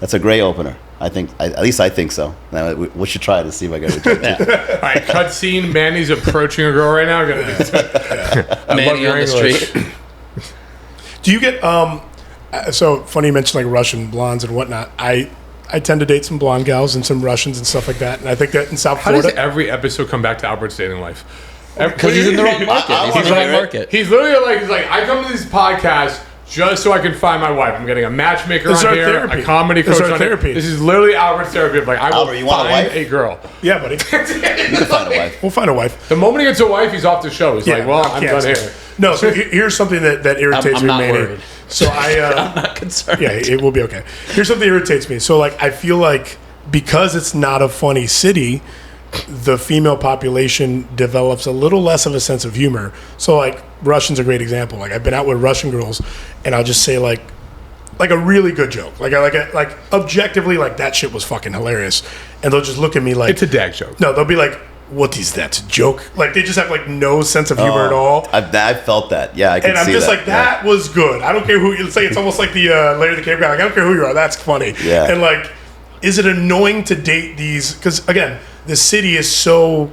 Speaker 4: That's a great opener. At least I think so. Now, we should try to see if I get rejected.
Speaker 1: All right, cut scene. Manny's approaching a girl right now. I love
Speaker 3: Manny
Speaker 1: your
Speaker 3: on the
Speaker 1: English.
Speaker 3: street.
Speaker 2: Do you get so funny you mentioned like Russian blondes and whatnot. I tend to date some blonde gals and some Russians and stuff like that, and I think that in South
Speaker 1: How does
Speaker 2: Florida,
Speaker 1: every episode come back to Albert's dating life?
Speaker 3: Because he's in the right market.
Speaker 4: I
Speaker 3: He's in the
Speaker 4: wanna
Speaker 3: right
Speaker 4: hear it.
Speaker 3: market.
Speaker 1: He's literally he's like, I come to this podcast just so I can find my wife. I'm getting a matchmaker
Speaker 2: This is
Speaker 1: on
Speaker 2: our
Speaker 1: here,
Speaker 2: therapy.
Speaker 1: a comedy
Speaker 2: This
Speaker 1: coach
Speaker 2: is our
Speaker 1: on here.
Speaker 2: therapy.
Speaker 1: This is literally Albert's therapy. Like, I will
Speaker 4: Albert, you want a
Speaker 1: find
Speaker 4: wife?
Speaker 1: a girl.
Speaker 2: yeah, buddy,
Speaker 4: You can find a wife.
Speaker 2: we'll find a wife.
Speaker 1: The moment he gets a wife, he's off the show. He's like, well,
Speaker 2: I
Speaker 1: I'm
Speaker 2: can't
Speaker 1: done
Speaker 2: say
Speaker 1: here.
Speaker 2: it. No, so here's something that irritates
Speaker 3: I'm
Speaker 2: me,
Speaker 3: not
Speaker 2: Manny.
Speaker 3: worried.
Speaker 2: So
Speaker 3: I'm not concerned.
Speaker 2: yeah, it will be okay. Here's something that irritates me. So like, I feel like because it's not a funny city, the female population develops a little less of a sense of humor. So like, Russian's a great example. Like, I've been out with Russian girls, and I'll just say like a really good joke, like objectively, like that shit was fucking hilarious, and they'll just look at me like
Speaker 1: It's a dad joke.
Speaker 2: no, they'll be like, what is that joke? Like they just have like no sense of humor at all.
Speaker 4: I've felt that. Yeah, I can
Speaker 2: And I'm
Speaker 4: see
Speaker 2: just
Speaker 4: that.
Speaker 2: like, that was good. I don't care who you say. It's almost like the Larry the Cable Guy. Like, I don't care who you are. That's funny.
Speaker 4: Yeah.
Speaker 2: And like, is it annoying to date these? Because again, the city is so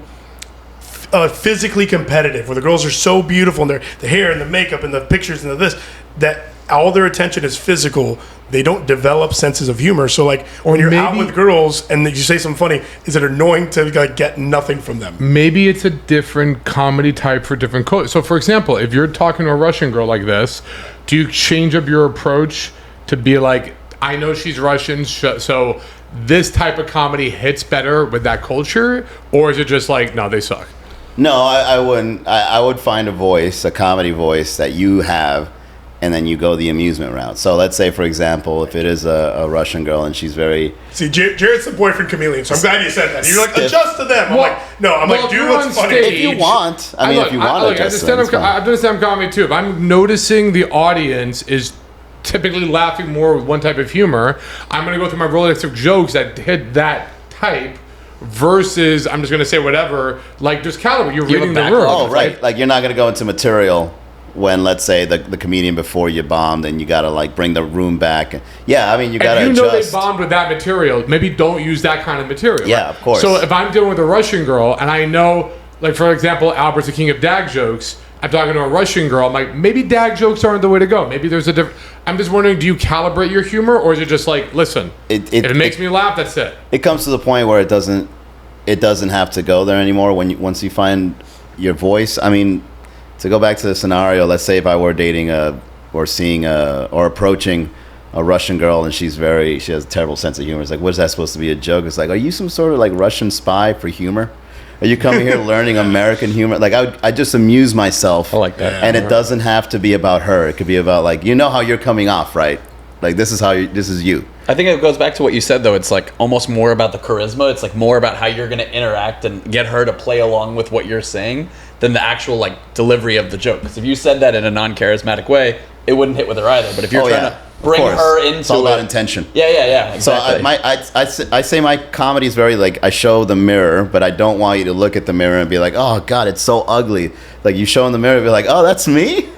Speaker 2: physically competitive, where the girls are so beautiful, and the hair and the makeup and the pictures and the this, that all their attention is physical. They don't develop senses of humor. So like, when you're out
Speaker 1: maybe-
Speaker 2: with girls and you say something funny, is it annoying to like get nothing from them?
Speaker 1: Maybe it's a different comedy type for different cultures. So, for example, if you're talking to a Russian girl like this, do you change up your approach to be like, I know she's Russian, so this type of comedy hits better with that culture? Or is it just like, no, they suck?
Speaker 4: No, I wouldn't. I would find a comedy voice that you have, and then you go the amusement route. So let's say, for example, if it is a Russian girl and she's very...
Speaker 2: See, Jared's the boyfriend chameleon, so I'm glad you said that. You're like,
Speaker 4: Stiff.
Speaker 2: adjust to them. I'm
Speaker 1: Well-
Speaker 2: like, no, I'm
Speaker 1: well,
Speaker 2: like,
Speaker 1: if
Speaker 2: do
Speaker 1: you're
Speaker 2: what's
Speaker 1: on
Speaker 2: funny.
Speaker 1: stage-
Speaker 4: If you want. I mean, if you want to adjust them, it's fine.
Speaker 1: I've done stand-up comedy too. If I'm noticing the audience is typically laughing more with one type of humor, I'm going to go through my Rolodex of jokes that hit that type versus I'm just going to say whatever. Like, just calibrate. You're
Speaker 3: You have
Speaker 1: reading
Speaker 3: a
Speaker 1: the room.
Speaker 3: backlog.
Speaker 4: Oh, right. Like, you're not going to go into material when, let's say, the comedian before you bombed and you got to, like, bring the room back. Yeah, I mean, you got to
Speaker 1: If you know
Speaker 4: adjust.
Speaker 1: they bombed with that material, maybe don't use that kind of material.
Speaker 4: Yeah, of course.
Speaker 1: So if I'm dealing with a Russian girl and I know, like, for example, Albert's the king of dag jokes, I'm talking to a Russian girl, I'm like, maybe dag jokes aren't the way to go. Maybe there's a different... I'm just wondering, do you calibrate your humor, or is it just like, listen, if it makes me laugh, that's it?
Speaker 4: It comes to the point where it doesn't have to go there anymore once you find your voice. I mean, to go back to the scenario, let's say if I were dating or approaching a Russian girl and she has a terrible sense of humor. It's like, what is that supposed to be, a joke? It's like, are you some sort of like Russian spy for humor? Are you coming here learning American humor? Like, I just amuse myself.
Speaker 3: I like that.
Speaker 4: And it doesn't have to be about her. It could be about, like, you know how you're coming off, right? Like, this is you.
Speaker 3: I think it goes back to what you said, though. It's like almost more about the charisma. It's like more about how you're going to interact and get her to play along with what you're saying than the actual, like, delivery of the joke. Because if you said that in a non-charismatic way, it wouldn't hit with her either. But if you're trying to bring her into
Speaker 4: it's all about
Speaker 3: it,
Speaker 4: intention.
Speaker 3: Yeah, exactly.
Speaker 4: So I say my comedy is very, like, I show the mirror, but I don't want you to look at the mirror and be like, oh God, it's so ugly. Like, you show in the mirror and be like, oh, that's me?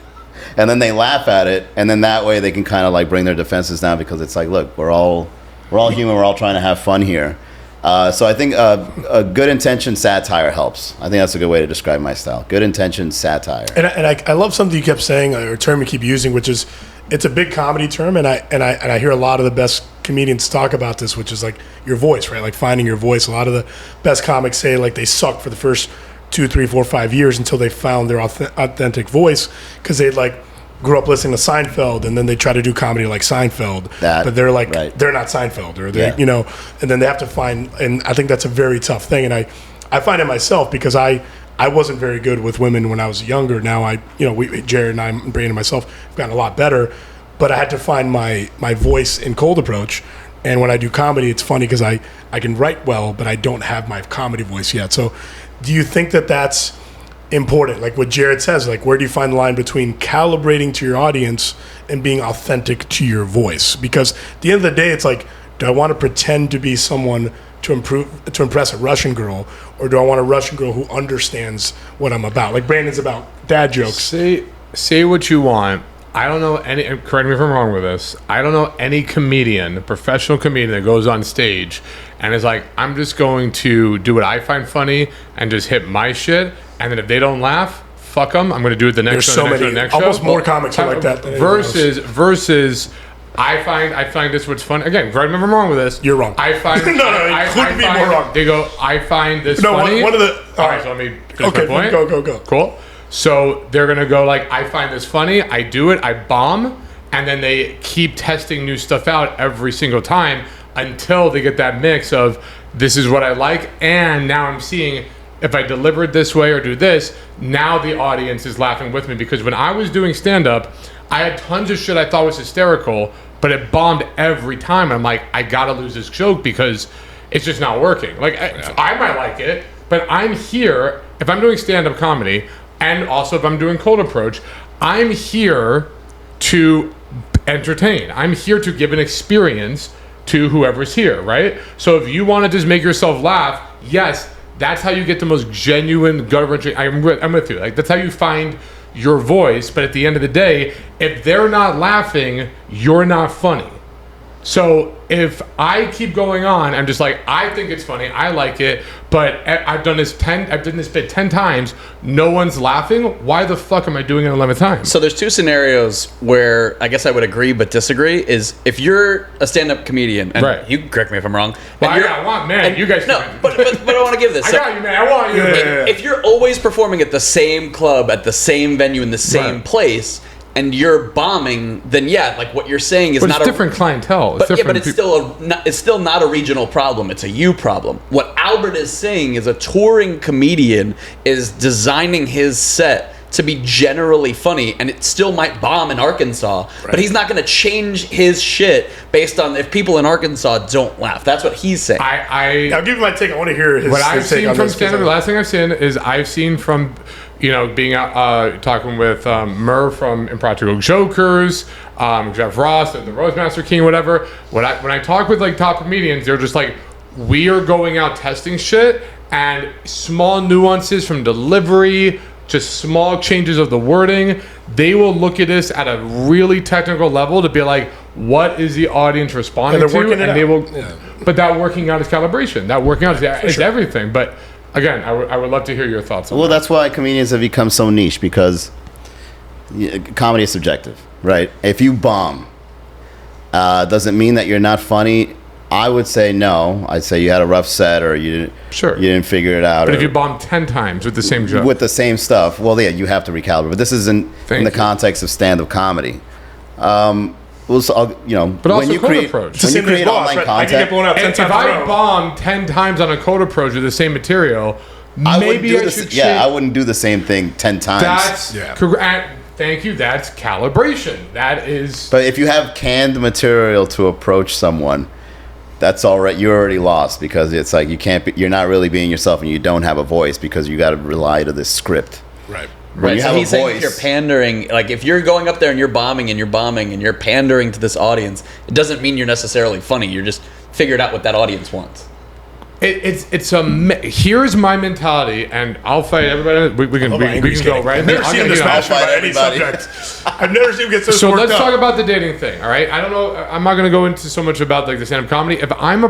Speaker 4: And then they laugh at it, and then that way they can kind of like bring their defenses down, because it's like, look, we're all human, we're all trying to have fun here. So I think a good intention satire helps. I think that's a good way to describe my style. Good intention satire.
Speaker 2: And I love something you kept saying, or a term you keep using, which is, it's a big comedy term, and I hear a lot of the best comedians talk about this, which is like your voice, right? Like finding your voice. A lot of the best comics say like they suck for the first 2, 3, 4, 5 years until they found their authentic voice, because they like grew up listening to Seinfeld, and then they try to do comedy like Seinfeld, but they're like they're not Seinfeld, or they and then they have to find, and I think that's a very tough thing, and I find it myself, because I wasn't very good with women when I was younger. Now Jared and I, and Brandon and myself, have gotten a lot better, but I had to find my voice in cold approach. And when I do comedy, it's funny because I can write well, but I don't have my comedy voice yet. So do you think that that's important? Like what Jared says, like where do you find the line between calibrating to your audience and being authentic to your voice? Because at the end of the day, it's like, do I want to pretend to be someone to impress a Russian girl, or do I want a Russian girl who understands what I'm about? Like Brandon's about dad jokes.
Speaker 1: Say what you want. I don't know any, correct me if I'm wrong with this, I don't know any comedian, professional comedian that goes on stage and is like, I'm just going to do what I find funny and just hit my shit, and then if they don't laugh, fuck them, I'm going to do it the next show, the next show.
Speaker 2: Almost more comics are like that than
Speaker 1: versus I find this what's fun. Again, correct me if I'm wrong with this.
Speaker 2: You're wrong.
Speaker 1: I find
Speaker 2: I couldn't be more wrong.
Speaker 1: They go, I find this funny.
Speaker 2: One of the
Speaker 1: all right, so let me finish my point.
Speaker 2: Go.
Speaker 1: Cool. So they're gonna go like, I find this funny, I do it, I bomb, and then they keep testing new stuff out every single time until they get that mix of, this is what I like, and now I'm seeing if I deliver it this way or do this, now the audience is laughing with me. Because when I was doing stand-up, I had tons of shit I thought was hysterical, but it bombed every time. I'm like, I gotta lose this joke because it's just not working. Like, I might like it, but I'm here, if I'm doing stand-up comedy, and also if I'm doing cold approach, I'm here to entertain. I'm here to give an experience to whoever's here, right? So if you want to just make yourself laugh, yes, that's how you get the most genuine, gut-wrenching. I'm with you. Like, that's how you find your voice. But at the end of the day, if they're not laughing, you're not funny. So if I keep going on, I'm just like, I think it's funny, I like it, but I've done this bit 10 times, no one's laughing. Why the fuck am I doing it 11 times?
Speaker 3: So there's two scenarios where I guess I would agree but disagree. Is if you're a stand-up comedian, and
Speaker 1: right,
Speaker 3: you correct me if I'm wrong.
Speaker 1: Well, you guys.
Speaker 3: No, but I want to give this.
Speaker 1: I got you, man. I want you.
Speaker 3: If you're always performing at the same club, at the same venue, in the same place, and you're bombing, then yeah, like what you're saying is
Speaker 1: but
Speaker 3: not
Speaker 1: it's different clientele.
Speaker 3: But it's still not a regional problem. It's a you problem. What Albert is saying is a touring comedian is designing his set to be generally funny, and it still might bomb in Arkansas, but he's not going to change his shit based on if people in Arkansas don't laugh. That's what he's saying.
Speaker 2: I'll give you my take. I want to hear his
Speaker 1: what I've
Speaker 2: take
Speaker 1: seen
Speaker 2: on
Speaker 1: from
Speaker 2: this,
Speaker 1: stand-up. The last thing I've seen is from, being out talking with Murr from Impractical Jokers, Jeff Ross, the Roastmaster King, whatever. When I talk with like top comedians, they're just like, we are going out testing shit, and small nuances from delivery, just small changes of the wording, they will look at this at a really technical level to be like, what is the audience responding
Speaker 2: And they're
Speaker 1: to?
Speaker 2: working it
Speaker 1: And they
Speaker 2: out.
Speaker 1: will,
Speaker 2: Yeah.
Speaker 1: but that working out is calibration. That working out is
Speaker 2: sure.
Speaker 1: everything. But again, I would love to hear your thoughts on
Speaker 4: Well,
Speaker 1: that.
Speaker 4: that's why comedians have become so niche, because comedy is subjective, right? If you bomb, doesn't mean that you're not funny. I would say no. I'd say you had a rough set, or you didn't figure it out.
Speaker 1: But
Speaker 4: or,
Speaker 1: if you bomb 10 times with the same joke.
Speaker 4: with the same stuff, well, yeah, you have to recalibrate. But this isn't in the
Speaker 1: you.
Speaker 4: context of stand-up comedy. Well, so, you know,
Speaker 1: But also code approach.
Speaker 2: It's the
Speaker 4: when you
Speaker 2: same thing as
Speaker 4: create
Speaker 2: boss,
Speaker 4: online
Speaker 2: right? I can get
Speaker 4: content,
Speaker 2: blown out 10
Speaker 1: if
Speaker 2: times in a
Speaker 1: I
Speaker 2: row.
Speaker 1: bomb 10 times on a code approach with the same material,
Speaker 4: I wouldn't
Speaker 1: maybe
Speaker 4: do
Speaker 1: I
Speaker 4: this.
Speaker 1: should
Speaker 4: Yeah,
Speaker 1: change.
Speaker 4: I wouldn't do the same thing 10 times.
Speaker 1: That's
Speaker 2: Yeah.
Speaker 1: thank you. That's calibration. That is.
Speaker 4: But if you have canned material to approach someone, that's all right. You're already lost, because it's like you can't. You're not really being yourself, and you don't have a voice because you got to rely to this script.
Speaker 2: Right.
Speaker 4: When
Speaker 3: Right,
Speaker 4: you
Speaker 3: so
Speaker 4: have a
Speaker 3: he's saying if
Speaker 4: voice,
Speaker 3: you're pandering, like if you're going up there and you're bombing and you're bombing and you're pandering to this audience, it doesn't mean you're necessarily funny. You're just figured out what that audience wants.
Speaker 1: Here's my mentality, and I'll fight everybody. We can go right.
Speaker 2: I've never seen him this
Speaker 1: You know,
Speaker 2: passionate
Speaker 4: fight
Speaker 2: about any
Speaker 4: everybody.
Speaker 2: subject. I've never seen him get so
Speaker 1: So
Speaker 2: worked
Speaker 1: let's
Speaker 2: up.
Speaker 1: talk about the dating thing, all right? I don't know. I'm not going to go into so much about like the stand-up comedy. If I'm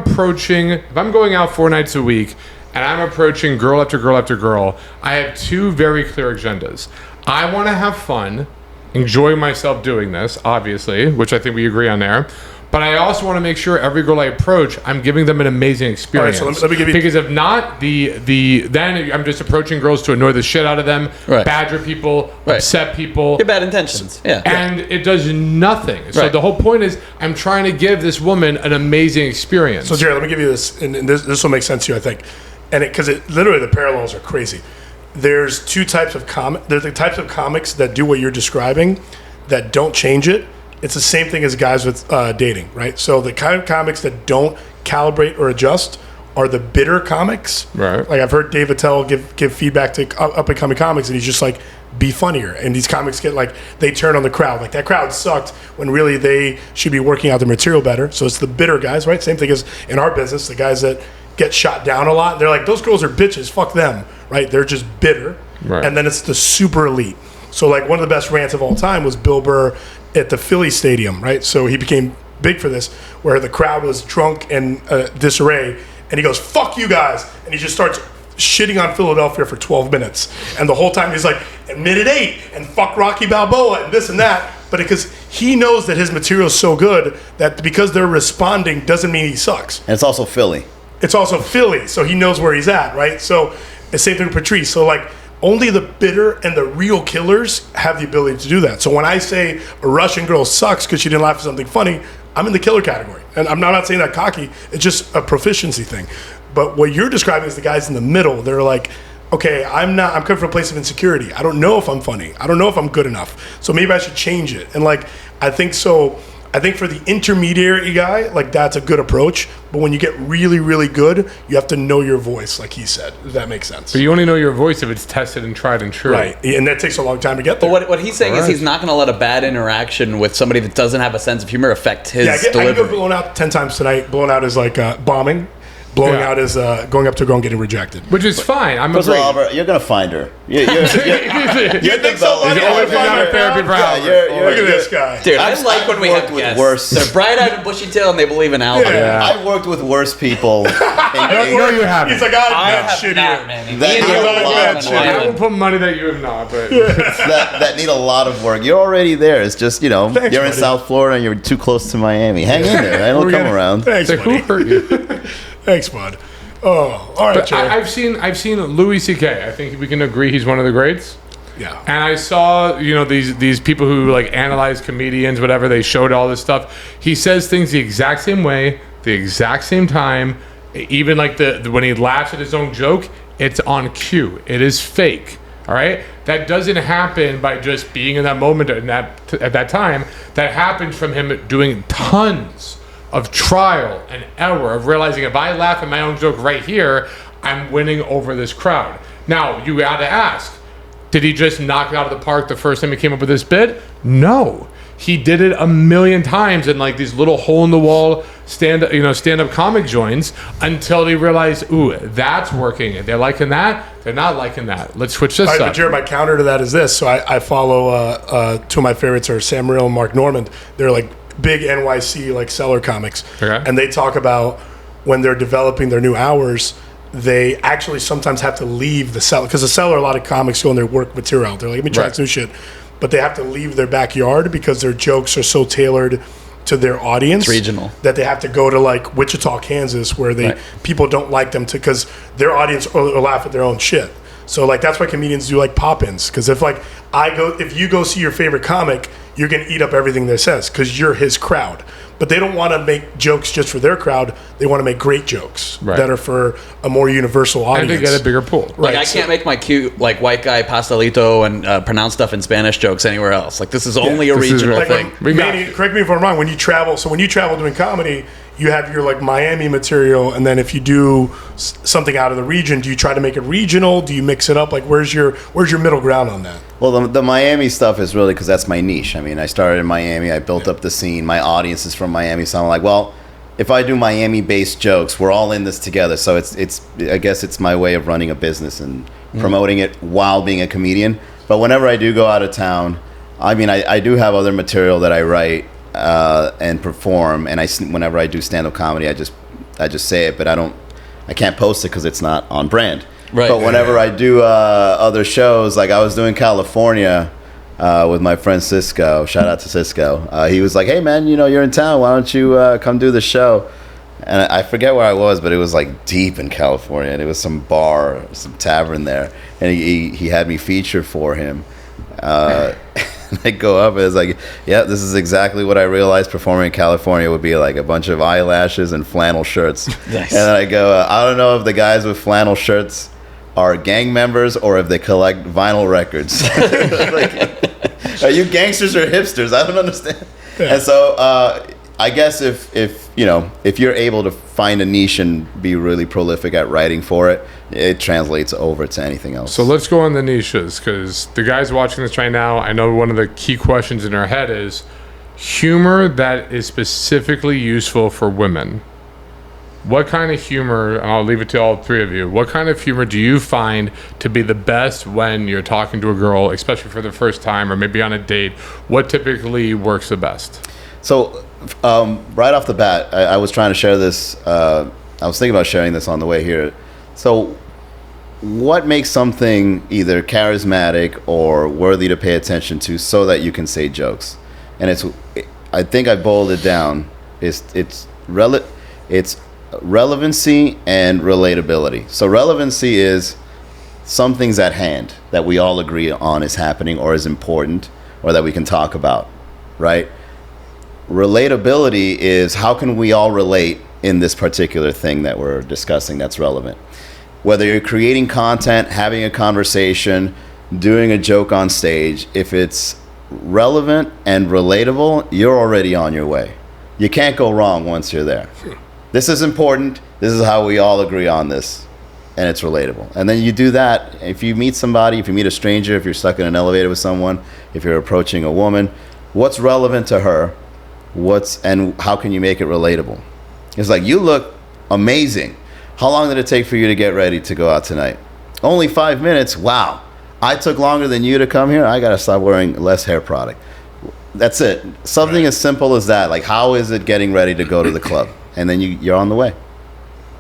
Speaker 1: going out 4 nights a week, and I'm approaching girl after girl after girl, I have two very clear agendas. I want to have fun, enjoy myself doing this, obviously, which I think we agree on there. But I also want to make sure every girl I approach, I'm giving them an amazing experience.
Speaker 2: All right, so let me give you-
Speaker 1: because if not, then I'm just approaching girls to annoy the shit out of them,
Speaker 3: Right.
Speaker 1: badger people,
Speaker 3: Right.
Speaker 1: upset people.
Speaker 3: Your bad intentions. Yeah.
Speaker 1: And it does nothing. So
Speaker 3: Right.
Speaker 1: the whole point is I'm trying to give this woman an amazing experience.
Speaker 2: So, Jerry, let me give you this, and this will make sense to you, I think. And because it literally, the parallels are crazy. There's two types of there's the types of comics that do what you're describing that don't change it. It's the same thing as guys with dating, right? So the kind of comics that don't calibrate or adjust are the bitter comics.
Speaker 1: Right.
Speaker 2: Like I've heard Dave Attell give feedback to up and coming comics, and he's just like, be funnier. And these comics get like, they turn on the crowd. Like that crowd sucked when really they should be working out the material better. So it's the bitter guys, right? Same thing as in our business, the guys that get shot down a lot. They're like, those girls are bitches. Fuck them, right? They're just bitter.
Speaker 1: Right.
Speaker 2: And then it's the super elite. So like one of the best rants of all time was Bill Burr at the Philly Stadium, right? So he became big for this, where the crowd was drunk and disarray, and he goes, "Fuck you guys," and he just starts shitting on Philadelphia for 12 minutes, and the whole time he's like, "Admitted 8," and "fuck Rocky Balboa," and this and that. But because he knows that his material is so good that because they're responding doesn't mean he sucks.
Speaker 4: and it's also Philly.
Speaker 2: It's also Philly, so he knows where he's at, right? So the same thing with Patrice. So like only the bitter and the real killers have the ability to do that. So when I say a Russian girl sucks because she didn't laugh at something funny, I'm in the killer category. And I'm not saying that cocky. It's just a proficiency thing. But what you're describing is the guys in the middle. They're like, okay, I'm coming from a place of insecurity. I don't know if I'm funny. I don't know if I'm good enough. So maybe I should change it. And like, I think for the intermediary guy, like that's a good approach. But when you get really, really good, you have to know your voice, like he said. Does that make sense?
Speaker 1: But you only know your voice if it's tested and tried and true.
Speaker 2: Right. And that takes a long time to get there.
Speaker 3: But what he's saying is
Speaker 1: Right.
Speaker 3: he's not going to let a bad interaction with somebody that doesn't have a sense of humor affect his
Speaker 2: I can
Speaker 3: delivery.
Speaker 2: go blown out 10 times tonight. Blown out is like bombing. Blowing
Speaker 1: Yeah.
Speaker 2: out is going up to a girl and getting rejected.
Speaker 1: Which is fine. I'm
Speaker 4: First of all,
Speaker 1: agreeing.
Speaker 4: Albert, you're gonna find her. You're
Speaker 2: You think so, buddy?
Speaker 1: He's always been out of therapy for
Speaker 4: Yeah,
Speaker 1: hours.
Speaker 2: Look at this guy.
Speaker 3: Dude, I
Speaker 4: I've-
Speaker 3: like when
Speaker 4: I've
Speaker 3: we
Speaker 4: worked
Speaker 3: have
Speaker 4: with
Speaker 3: guests.
Speaker 4: worse-
Speaker 3: They're bright-eyed and bushy-tailed and they believe in Albert.
Speaker 2: Yeah.
Speaker 4: I've worked with worse people.
Speaker 1: No, you haven't.
Speaker 2: He's like,
Speaker 3: I
Speaker 2: I'm
Speaker 3: have
Speaker 2: shittier.
Speaker 3: not, man.
Speaker 4: That
Speaker 3: Me and
Speaker 4: is
Speaker 3: you
Speaker 4: a
Speaker 3: are
Speaker 4: lot
Speaker 3: on
Speaker 4: of
Speaker 3: an
Speaker 4: shit.
Speaker 1: I will
Speaker 3: island.
Speaker 1: put money that you have not, but
Speaker 4: that need a lot of work. You're already there. It's just,
Speaker 2: Thanks,
Speaker 4: you're in
Speaker 2: buddy.
Speaker 4: South Florida and you're too close to Miami. Hang in there. It'll
Speaker 2: We're
Speaker 4: come
Speaker 2: gonna-
Speaker 4: around.
Speaker 2: Thanks,
Speaker 1: it's like, who
Speaker 2: buddy.
Speaker 1: hurt you?
Speaker 2: Thanks, bud. Oh, all right,
Speaker 1: But
Speaker 2: Jerry.
Speaker 1: I've seen Louis C.K. I think we can agree he's one of the greats.
Speaker 2: Yeah.
Speaker 1: And I saw, these people who like analyze comedians, whatever, they showed all this stuff. He says things the exact same way, the exact same time. Even like when he laughs at his own joke, it's on cue. It is fake. All right? That doesn't happen by just being in that moment at that time. That happens from him doing tons of trial and error, of realizing if I laugh at my own joke right here, I'm winning over this crowd. Now, you gotta ask, did he just knock it out of the park the first time he came up with this bit? No. He did it a million times in like these little hole-in-the-wall stand up comic joints until they realize, ooh, that's working. They're liking that. They're not liking that. Let's switch this
Speaker 2: All right,
Speaker 1: up.
Speaker 2: but Jared, my counter to that is this. So I follow two of my favorites are Sam Riddle and Mark Normand. They're like big NYC like seller comics,
Speaker 1: Okay.
Speaker 2: and they talk about when they're developing their new hours, they actually sometimes have to leave the seller because the seller. A lot of comics go in their work material out. They're like, let me try
Speaker 1: Right.
Speaker 2: some new shit, but they have to leave their backyard because their jokes are so tailored to their audience,
Speaker 3: It's regional.
Speaker 2: that they have to go to like Wichita, Kansas, where
Speaker 3: Right.
Speaker 2: people don't like them to because their audience will laugh at their own shit. So like that's why comedians do like pop-ins because if you go see your favorite comic, you're gonna eat up everything that says because you're his crowd. But they don't want to make jokes just for their crowd. They want to make great jokes
Speaker 1: Right.
Speaker 2: that are for a more universal audience.
Speaker 1: And to get a bigger pool.
Speaker 3: Like
Speaker 2: Right,
Speaker 3: I can't make my cute like white guy pastelito and pronounce stuff in Spanish jokes anywhere else. Like this is only a
Speaker 1: This is
Speaker 3: regional
Speaker 1: right.
Speaker 3: thing.
Speaker 2: Like, Manny, correct me if I'm wrong. When you travel doing comedy, you have your like Miami material, and then if you do something out of the region, do you try to make it regional? Do you mix it up? Like, where's your middle ground on that?
Speaker 4: Well, the Miami stuff is really because that's my niche. I mean, I started in Miami. I built up the scene. My audience is from Miami, so I'm like, well, if I do Miami-based jokes, we're all in this together. So it's I guess it's my way of running a business and promoting it while being a comedian. But whenever I do go out of town, I mean, I do have other material that I write and perform, and whenever I do stand-up comedy, I just say it, but I can't post it because it's not on brand.
Speaker 3: Right.
Speaker 4: But whenever I do other shows, like I was doing California with my friend Cisco, shout out to Cisco. He was like, "Hey man, you're in town. Why don't you come do the show?" And I forget where I was, but it was like deep in California, and it was some bar, some tavern there, and he had me feature for him. I go up and it's like, yeah, this is exactly what I realized performing in California would be like, a bunch of eyelashes and flannel shirts.
Speaker 3: Nice.
Speaker 4: And then I go, I don't know if the guys with flannel shirts are gang members or if they collect vinyl records. Like, are you gangsters or hipsters? I don't understand.
Speaker 2: Yeah.
Speaker 4: And so I guess if you're able to find a niche and be really prolific at writing for it, it translates over to anything else.
Speaker 1: So let's go on the niches, because the guys watching this right now, I know one of the key questions in their head is humor that is specifically useful for women. What kind of humor, and I'll leave it to all three of you, what kind of humor do you find to be the best when you're talking to a girl, especially for the first time or maybe on a date? What typically works the best?
Speaker 4: So right off the bat, I was trying to share this. I was thinking about sharing this on the way here. So what makes something either charismatic or worthy to pay attention to so that you can say jokes? And I think I boiled it down. It's relevancy and relatability. So relevancy is something's at hand that we all agree on is happening or is important or that we can talk about, right? Relatability is how can we all relate in this particular thing that we're discussing that's relevant. Whether you're creating content, having a conversation, doing a joke on stage, if it's relevant and relatable, you're already on your way. You can't go wrong once you're there. This is important. This is how we all agree on this. And it's relatable. And then you do that. If you meet somebody, if you meet a stranger, if you're stuck in an elevator with someone, if you're approaching a woman, what's relevant to her? And how can you make it relatable? It's like, you look amazing. How long did it take for you to get ready to go out tonight? Only 5 minutes. Wow. I took longer than you to come here. I got to stop wearing less hair product. That's it. Something as simple as that. Like, how is it getting ready to go to the club? And then you're on the way.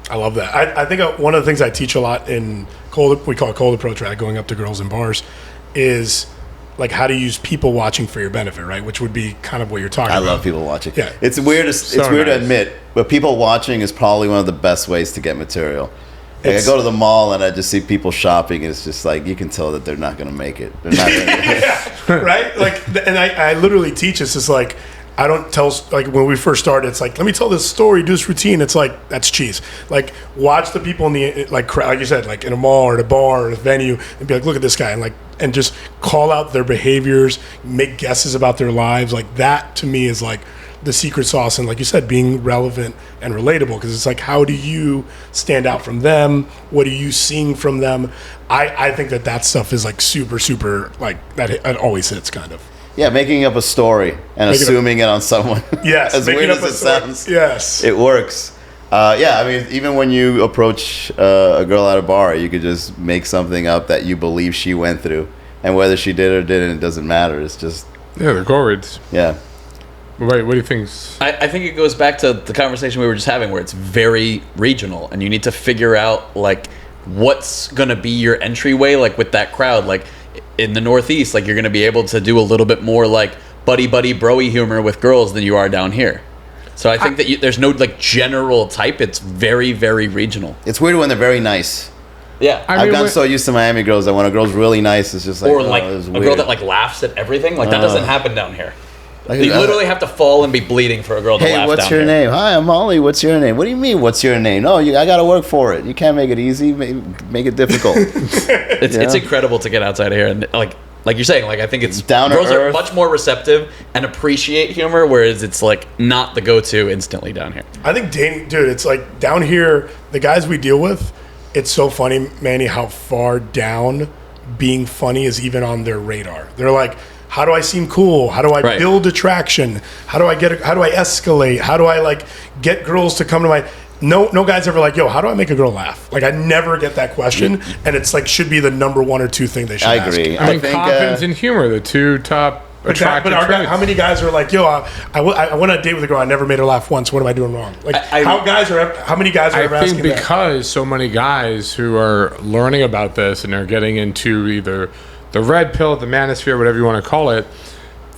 Speaker 2: I love that. I think one of the things I teach a lot in we call it cold approach, right? Going up to girls in bars, is like how to use people watching for your benefit, right? Which would be kind of what you're talking about.
Speaker 4: I love people watching.
Speaker 2: Yeah.
Speaker 4: It's weird. It's weird to
Speaker 1: nice.
Speaker 4: admit, but people watching is probably one of the best ways to get material. Like, I go to the mall and I just see people shopping, and it's just like, you can tell that they're not going to make it. They're not going to.
Speaker 2: Right? Like, and I literally teach this. It's like, I don't tell, like, when we first started, it's like, let me tell this story, do this routine. It's like, that's cheese. Like, watch the people in the, like you said, like in a mall or at a bar or a venue, and be like, look at this guy, and just call out their behaviors, make guesses about their lives. Like, that to me is like the secret sauce, and like you said, being relevant and relatable, because it's like, how do you stand out from them? What are you seeing from them? I think that stuff is like super, super, like, that it always hits, kind of.
Speaker 4: Yeah, making up a story and assuming it on someone.
Speaker 2: Yes,
Speaker 4: as
Speaker 2: making
Speaker 4: weird
Speaker 2: up
Speaker 4: as
Speaker 2: a
Speaker 4: it
Speaker 2: story.
Speaker 4: sounds.
Speaker 2: Yes.
Speaker 4: It works. Yeah, I mean, even when you approach a girl at a bar, you could just make something up that you believe she went through. And whether she did or didn't, it doesn't matter. It's just...
Speaker 1: Yeah, the goal rates.
Speaker 4: Yeah.
Speaker 1: Wait, what do you think?
Speaker 3: I think it goes back to the conversation we were just having, where it's very regional, and you need to figure out like what's gonna be your entryway, like with that crowd. Like in the Northeast, like you're gonna be able to do a little bit more like buddy broy humor with girls than you are down here. So I think that there's no like general type. It's very regional.
Speaker 4: It's weird when they're very nice.
Speaker 3: Yeah,
Speaker 4: I've gotten so used to Miami girls that when a girl's really nice, it's just like,
Speaker 3: or like
Speaker 4: it's
Speaker 3: a
Speaker 4: weird.
Speaker 3: girl that like laughs at everything. Like that doesn't happen down here.
Speaker 4: Like,
Speaker 3: You literally have to fall and be bleeding for a girl to laugh
Speaker 4: hey,
Speaker 3: down
Speaker 4: what's your
Speaker 3: here.
Speaker 4: name? Hi, I'm Molly. What's your name? What do you mean, what's your name? No, I got to work for it. You can't make it easy. Make it difficult.
Speaker 3: It's incredible to get outside of here, and like you're saying, like I think it's
Speaker 4: Down to
Speaker 3: girls are
Speaker 4: earth.
Speaker 3: much more receptive and appreciate humor, whereas it's like not the go-to instantly down here.
Speaker 2: I think dating, dude, it's like down here, the guys we deal with, it's so funny, Manny, how far down being funny is even on their radar. They're like, how do I seem cool? How do I build attraction? How do I escalate? How do I like get girls to come to my... No guy's ever like, yo, how do I make a girl laugh? Like I never get that question, and it's like should be the number one or two thing they should ask.
Speaker 4: I agree.
Speaker 1: I mean,
Speaker 4: think,
Speaker 1: confidence and humor, the two top attractive traits.
Speaker 2: How many guys are like, yo, I went on a date with a girl, I never made her laugh once. What am I doing wrong? Like, how many guys are ever
Speaker 1: I
Speaker 2: asking
Speaker 1: think
Speaker 2: that?
Speaker 1: because so many guys who are learning about this and are getting into either the red pill, the manosphere, whatever you want to call it,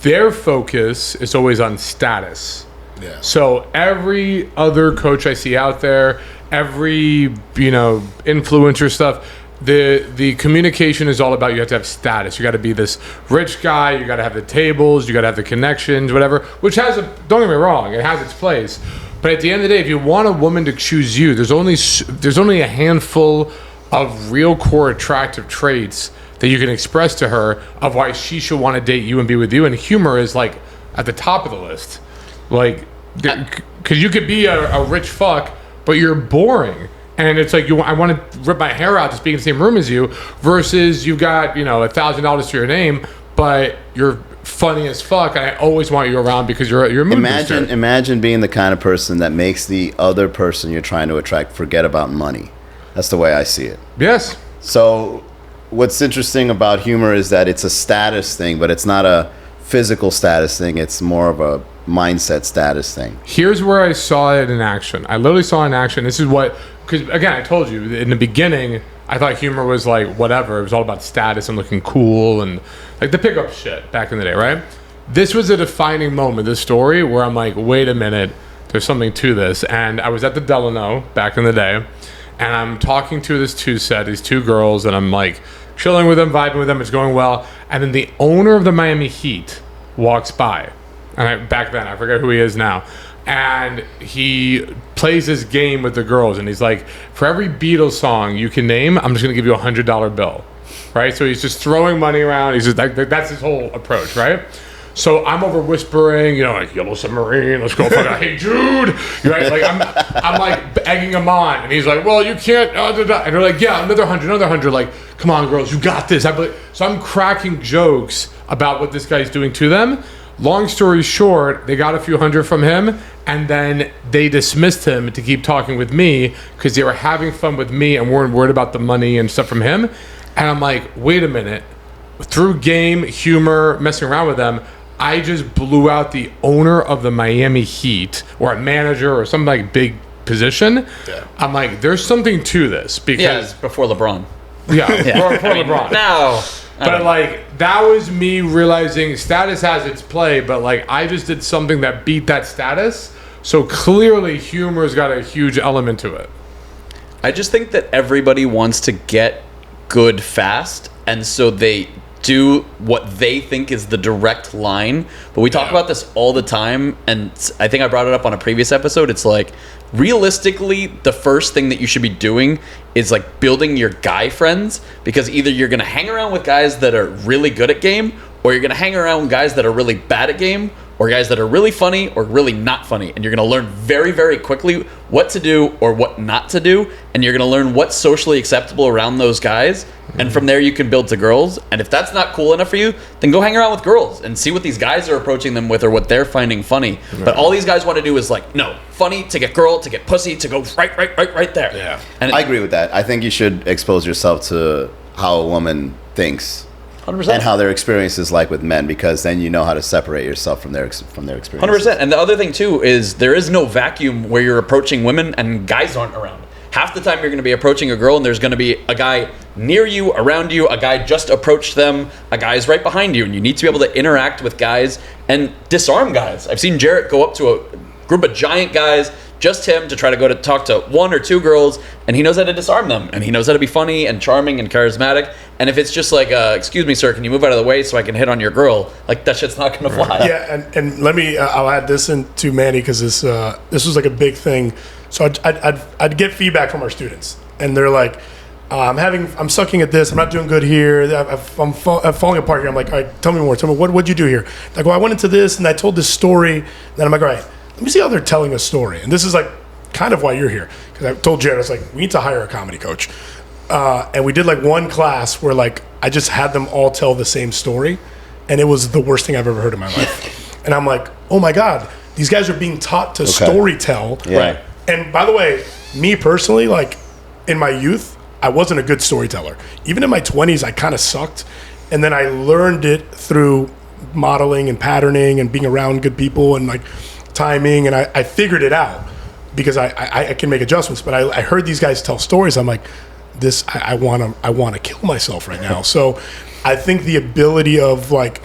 Speaker 1: their focus is always on status.
Speaker 2: Yeah.
Speaker 1: So every other coach I see out there, every influencer stuff, the communication is all about you have to have status. You got to be this rich guy. You got to have the tables. You got to have the connections, whatever. Which don't get me wrong, it has its place. But at the end of the day, if you want a woman to choose you, there's only a handful of real core attractive traits that you can express to her of why she should want to date you and be with you. And humor is like at the top of the list. Like, because you could be a rich fuck, but you're boring. And it's like, I want to rip my hair out just being in the same room as you, versus you've got, $1,000 to your name, but you're funny as fuck, and I always want you around because you're a mood booster.
Speaker 4: Imagine being the kind of person that makes the other person you're trying to attract forget about money. That's the way I see it.
Speaker 1: Yes.
Speaker 4: So what's interesting about humor is that it's a status thing, but it's not a physical status thing. It's more of a mindset status thing.
Speaker 1: Here's where I saw it in action. I literally saw it in action. This is what, because again, I told you in the beginning, I thought humor was like whatever. It was all about status and looking cool and like the pickup shit back in the day, right? This was a defining moment, this story, where I'm like, wait a minute, there's something to this. And I was at the Delano back in the day, and I'm talking to these two girls, and I'm like chilling with them, vibing with them, it's going well. And then the owner of the Miami Heat walks by. And back then, I forget who he is now. And he plays this game with the girls, and he's like, for every Beatles song you can name, I'm just going to give you $100 bill, right? So he's just throwing money around. He's just that's his whole approach, right? So I'm over whispering, like Yellow Submarine, let's go fucking, hey Jude, right? Like I'm like egging him on, and he's like, well, you can't, and they're like, yeah, another 100, like, come on, girls, you got this. So I'm cracking jokes about what this guy's doing to them. Long story short, they got a few hundred from him, and then they dismissed him to keep talking with me because they were having fun with me and weren't worried about the money and stuff from him. And I'm like, wait a minute. Through game, humor, messing around with them, I just blew out the owner of the Miami Heat, or a manager or some like big position. Yeah. I'm like, there's something to this because
Speaker 3: before LeBron.
Speaker 1: Yeah, before LeBron.
Speaker 3: No.
Speaker 1: But like that was me realizing status has its play, but like I just did something that beat that status. So clearly humor's got a huge element to it.
Speaker 3: I just think that everybody wants to get good fast, and so they do what they think is the direct line. But we talk about this all the time, and I think I brought it up on a previous episode. It's like, realistically, the first thing that you should be doing is like building your guy friends, because either you're going to hang around with guys that are really good at game, or you're going to hang around with guys that are really bad at game, or guys that are really funny or really not funny. And you're going to learn very, very quickly what to do or what not to do. And you're going to learn what's socially acceptable around those guys. And from there, you can build to girls. And if that's not cool enough for you, then go hang around with girls and see what these guys are approaching them with or what they're finding funny. But all these guys want to do is like, no, funny, to get girl, to get pussy, to go right there.
Speaker 2: Yeah.
Speaker 3: And
Speaker 4: I agree with that. I think you should expose yourself to how a woman thinks
Speaker 3: 100%.
Speaker 4: and how their experience is like with men, because then you know how to separate yourself from their experience.
Speaker 3: 100%. And the other thing too is there is no vacuum where you're approaching women and guys aren't around. Half the time you're going to be approaching a girl and there's going to be a guy near you, around you, a guy just approached them, a guy's right behind you, and you need to be able to interact with guys and disarm guys. I've seen Jarrett go up to a group of giant guys, just him, to try to go to talk to one or two girls, and he knows how to disarm them, and he knows how to be funny and charming and charismatic. And if it's just like, excuse me, sir, can you move out of the way so I can hit on your girl? Like, that shit's not going to fly.
Speaker 2: Yeah, and let me, I'll add this into Manny, because this was like a big thing. So I'd get feedback from our students, and they're like, I'm sucking at this. I'm not doing good here. I'm falling apart here. I'm like, all right, tell me more. Tell me, what'd you do here? Like, well, I went into this, and I told this story. And then I'm like, all right, let me see how they're telling a story. And this is like kind of why you're here. Because I told Jared, I was like, we need to hire a comedy coach. And we did like one class where like I just had them all tell the same story. And it was the worst thing I've ever heard in my life. And I'm like, oh my God, these guys are being taught to storytell.
Speaker 4: Yeah. Right.
Speaker 2: And by the way, me personally, like in my youth, I wasn't a good storyteller. Even in my 20s, I kind of sucked. And then I learned it through modeling and patterning and being around good people and like timing. And I figured it out because I can make adjustments. But I heard these guys tell stories. I'm like, I want to kill myself right now. So I think the ability of like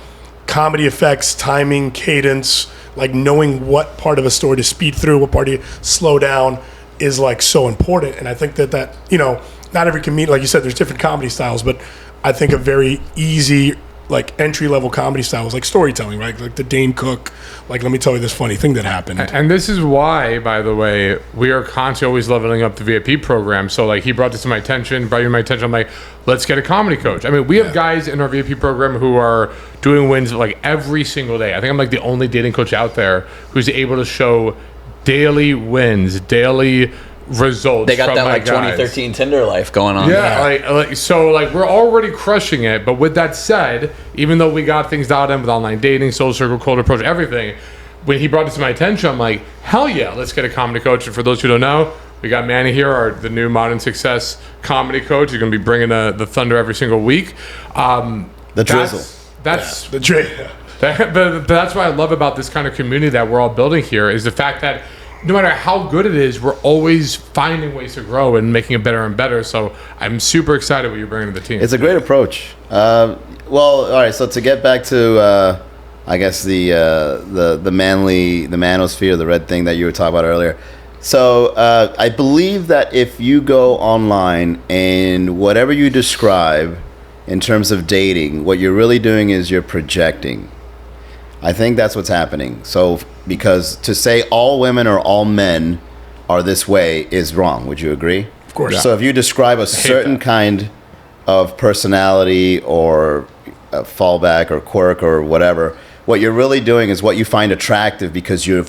Speaker 2: comedy effects, timing, cadence, like knowing what part of a story to speed through, what part to slow down is like so important. And I think that, you know, not every comedian, like you said, there's different comedy styles, but I think a very easy, like entry level comedy style is like storytelling, right? Like the Dane Cook, like, let me tell you this funny thing that happened.
Speaker 1: And this is why, by the way, we are constantly always leveling up the VIP program. So like he brought this to my attention, I'm like, let's get a comedy coach. I mean, we have guys in our VIP program who are doing wins like every single day. I think I'm like the only dating coach out there who's able to show daily wins, daily results.
Speaker 3: They got
Speaker 1: from
Speaker 3: that
Speaker 1: my
Speaker 3: like
Speaker 1: guys.
Speaker 3: 2013 Tinder life going on.
Speaker 1: Yeah, like so like we're already crushing it. But with that said, even though we got things dialed in with online dating, social circle, cold approach, everything, when he brought it to my attention, I'm like, hell yeah, let's get a comedy coach. And for those who don't know, we got Manny here, the new Modern Success comedy coach. He's going to be bringing the thunder every single week.
Speaker 4: The drizzle.
Speaker 1: That's
Speaker 2: The drizzle.
Speaker 1: but that's what I love about this kind of community that we're all building here is the fact that no matter how good it is, we're always finding ways to grow and making it better and better. So I'm super excited what you're bringing to the team.
Speaker 4: It's a great approach. Well, all right. So to get back to, I guess the manosphere, the red thing that you were talking about earlier. So I believe that if you go online and whatever you describe in terms of dating, what you're really doing is you're projecting. I think that's what's happening. So because to say all women or all men are this way is wrong. Would you agree?
Speaker 2: Of course.
Speaker 4: So if you describe a certain kind of personality or a fallback or quirk or whatever, what you're really doing is what you find attractive because you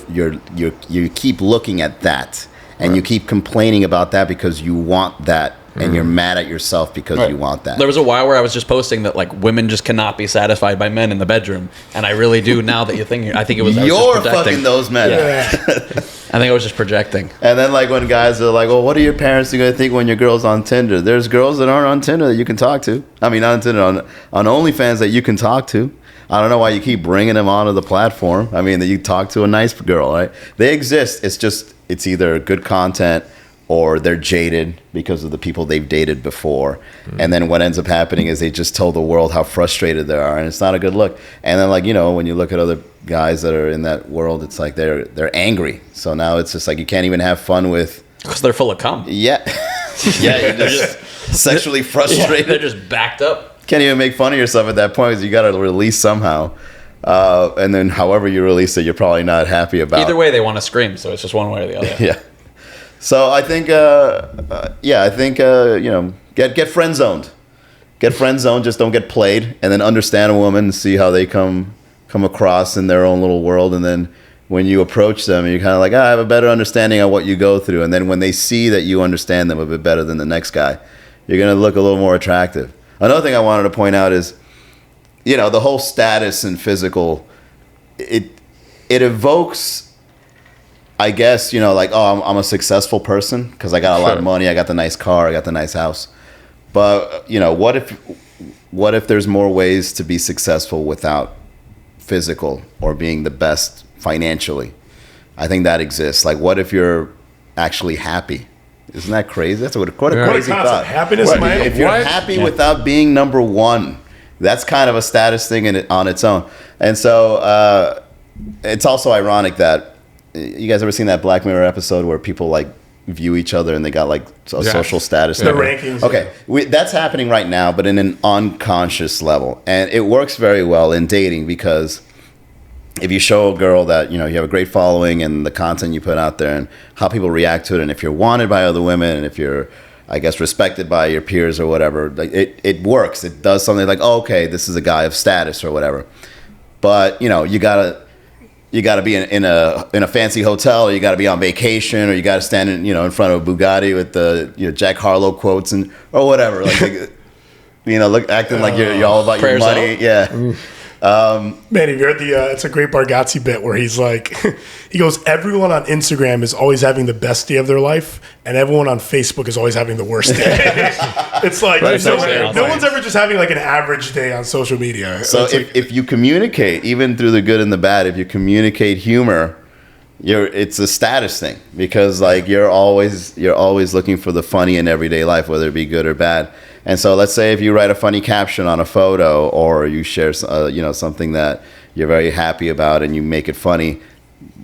Speaker 4: keep looking at that and you keep complaining about that because you want that. And you're mad at yourself because you want that.
Speaker 3: There was a while where I was just posting that like women just cannot be satisfied by men in the bedroom, and I really do now that you think. I think it was I was
Speaker 4: you're
Speaker 3: just projecting.
Speaker 4: fucking those men.
Speaker 3: Yeah. I think I was just projecting.
Speaker 4: And then like when guys are like, "Well, what are your parents going to think when your girl's on Tinder?" There's girls that aren't on Tinder that you can talk to. I mean, not on Tinder, on OnlyFans that you can talk to. I don't know why you keep bringing them onto the platform. I mean, that you talk to a nice girl, right? They exist. It's either good content or they're jaded because of the people they've dated before. And then what ends up happening is they just tell the world how frustrated they are, and it's not a good look. And then like, you know, when you look at other guys that are in that world, it's like they're angry. So now it's just like you can't even have fun with...
Speaker 3: Because they're full of cum.
Speaker 4: Yeah. Yeah, they're just sexually frustrated.
Speaker 3: Yeah, they're just backed up.
Speaker 4: Can't even make fun of yourself at that point because you got to release somehow. And then however you release it, you're probably not happy about.
Speaker 3: Either way, they want to scream, so it's just one way or the other.
Speaker 4: Yeah. So I think, you know, get friend zoned. Get friend zoned. Just don't get played, and then understand a woman and see how they come come across in their own little world, and then when you approach them, you're kind of like, I have a better understanding of what you go through. And then when they see that you understand them a bit better than the next guy, you're going to look a little more attractive. Another thing I wanted to point out is, the whole status and physical, it evokes, I guess, like, oh, I'm a successful person because I got a lot of money, I got the nice car, I got the nice house. But, what if there's more ways to be successful without physical or being the best financially? I think that exists. Like, what if you're actually happy? Isn't that crazy? That's what a crazy thought.
Speaker 2: Happiness, man.
Speaker 4: If you're happy without being number one, that's kind of a status thing on its own. And so it's also ironic that you guys ever seen that Black Mirror episode where people like view each other and they got like a social status?
Speaker 2: The rankings.
Speaker 4: Okay, that's happening right now, but in an unconscious level, and it works very well in dating because if you show a girl that you have a great following and the content you put out there and how people react to it, and if you're wanted by other women, and if you're, I guess, respected by your peers or whatever, like it works. It does something like, oh, okay, this is a guy of status or whatever. But you gotta be in a fancy hotel, or you gotta be on vacation, or you gotta stand in front of a Bugatti with the Jack Harlow quotes and or whatever, like look acting like you're all about your money. Yeah.
Speaker 2: Man, if you're at the, it's a great Bargatze bit where he's like, he goes, everyone on Instagram is always having the best day of their life, and everyone on Facebook is always having the worst day. It's like, no one's ever just having like an average day on social media.
Speaker 4: So if you communicate, even through the good and the bad, if you communicate humor, it's a status thing because like you're always looking for the funny in everyday life, whether it be good or bad. And so let's say if you write a funny caption on a photo, or you share something that you're very happy about and you make it funny,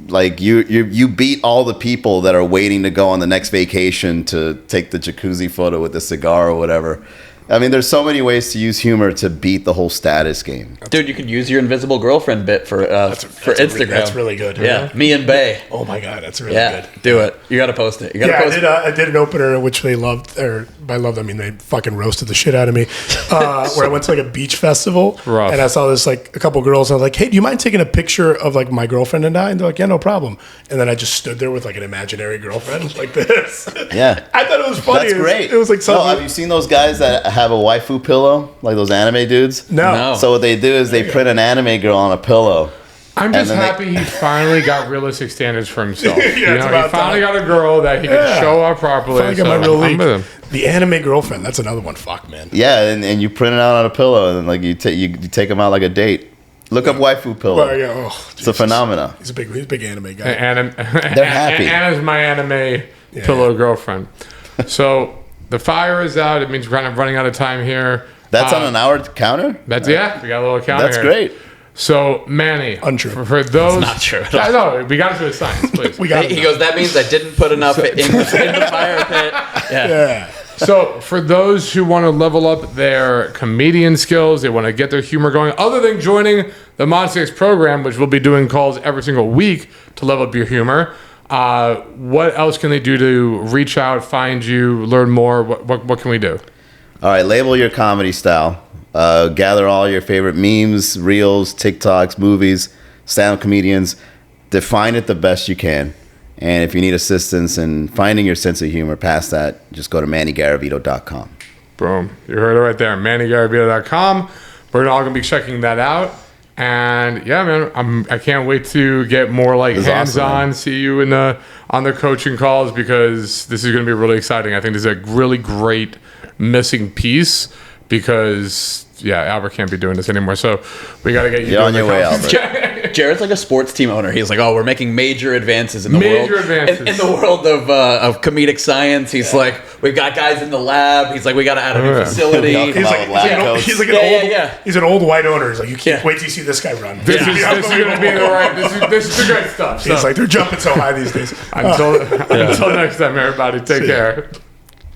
Speaker 4: like you beat all the people that are waiting to go on the next vacation to take the jacuzzi photo with the cigar or whatever. I mean, there's so many ways to use humor to beat the whole status game.
Speaker 3: Dude, you could use your invisible girlfriend bit for Instagram.
Speaker 2: That's really good.
Speaker 3: Yeah, me and Bay.
Speaker 2: Oh my God, that's really good.
Speaker 3: Do it. You got to post it.
Speaker 2: I did an opener which they loved, or by loved I mean they fucking roasted the shit out of me. Where I went to like a beach festival, and I saw this like a couple girls, and I was like, "Hey, do you mind taking a picture of like my girlfriend and I?" And they're like, "Yeah, no problem." And then I just stood there with like an imaginary girlfriend like this.
Speaker 4: Yeah,
Speaker 2: I thought it was funny.
Speaker 4: That's great.
Speaker 2: It was like something.
Speaker 4: No, have you seen those guys that have a waifu pillow, like those anime dudes?
Speaker 2: No.
Speaker 4: So what they do is they print an anime girl on a pillow.
Speaker 1: I'm just happy he finally got realistic standards for himself. He finally
Speaker 2: time.
Speaker 1: got a girl that he can show up properly.
Speaker 2: Finally got my real league.
Speaker 1: I'm with him.
Speaker 2: The anime girlfriend. That's another one. Fuck, man.
Speaker 4: Yeah, and you print it out on a pillow, and like you take them out like a date. Look up waifu pillow.
Speaker 2: Well, yeah,
Speaker 4: it's a phenomenon.
Speaker 2: He's a big anime guy.
Speaker 4: They're happy.
Speaker 1: Anna's my anime pillow girlfriend. So the fire is out. It means we're kind of running out of time here.
Speaker 4: That's on an hour counter?
Speaker 1: We got a little counter.
Speaker 4: That's great.
Speaker 1: So, Manny.
Speaker 2: Untrue.
Speaker 1: For those.
Speaker 3: It's not true at all.
Speaker 1: I know. We got to do a science, please.
Speaker 3: He goes, that means I didn't put enough in the fire pit.
Speaker 2: Yeah.
Speaker 1: So, for those who want to level up their comedian skills, they want to get their humor going, other than joining the Monster X program, which we'll be doing calls every single week to level up your humor, what else can they do to reach out, find you, learn more? What can we do?
Speaker 4: All right, label your comedy style. Gather all your favorite memes, reels, TikToks, movies, stand-up comedians. Define it the best you can. And if you need assistance in finding your sense of humor past that, just go to MannyGaravito.com.
Speaker 1: Boom. You heard it right there, MannyGaravito.com. We're all going to be checking that out. And yeah, man, I can't wait to get more like hands-on, see you on the coaching calls, because this is going to be really exciting. I think this is a really great missing piece because Albert can't be doing this anymore. So we got to get you
Speaker 4: on your way, Albert.
Speaker 3: Jared's like a sports team owner. He's like, we're making major advances in the world.
Speaker 1: Advances.
Speaker 3: In the world of comedic science. He's like, we've got guys in the lab. He's like, we got to add a new facility.
Speaker 2: He's an old white owner. He's like, you can't wait till you see this guy run.
Speaker 1: This is going to be the right. This is the good stuff.
Speaker 2: He's like, they're jumping so high these days.
Speaker 1: Until next time, everybody. Take care.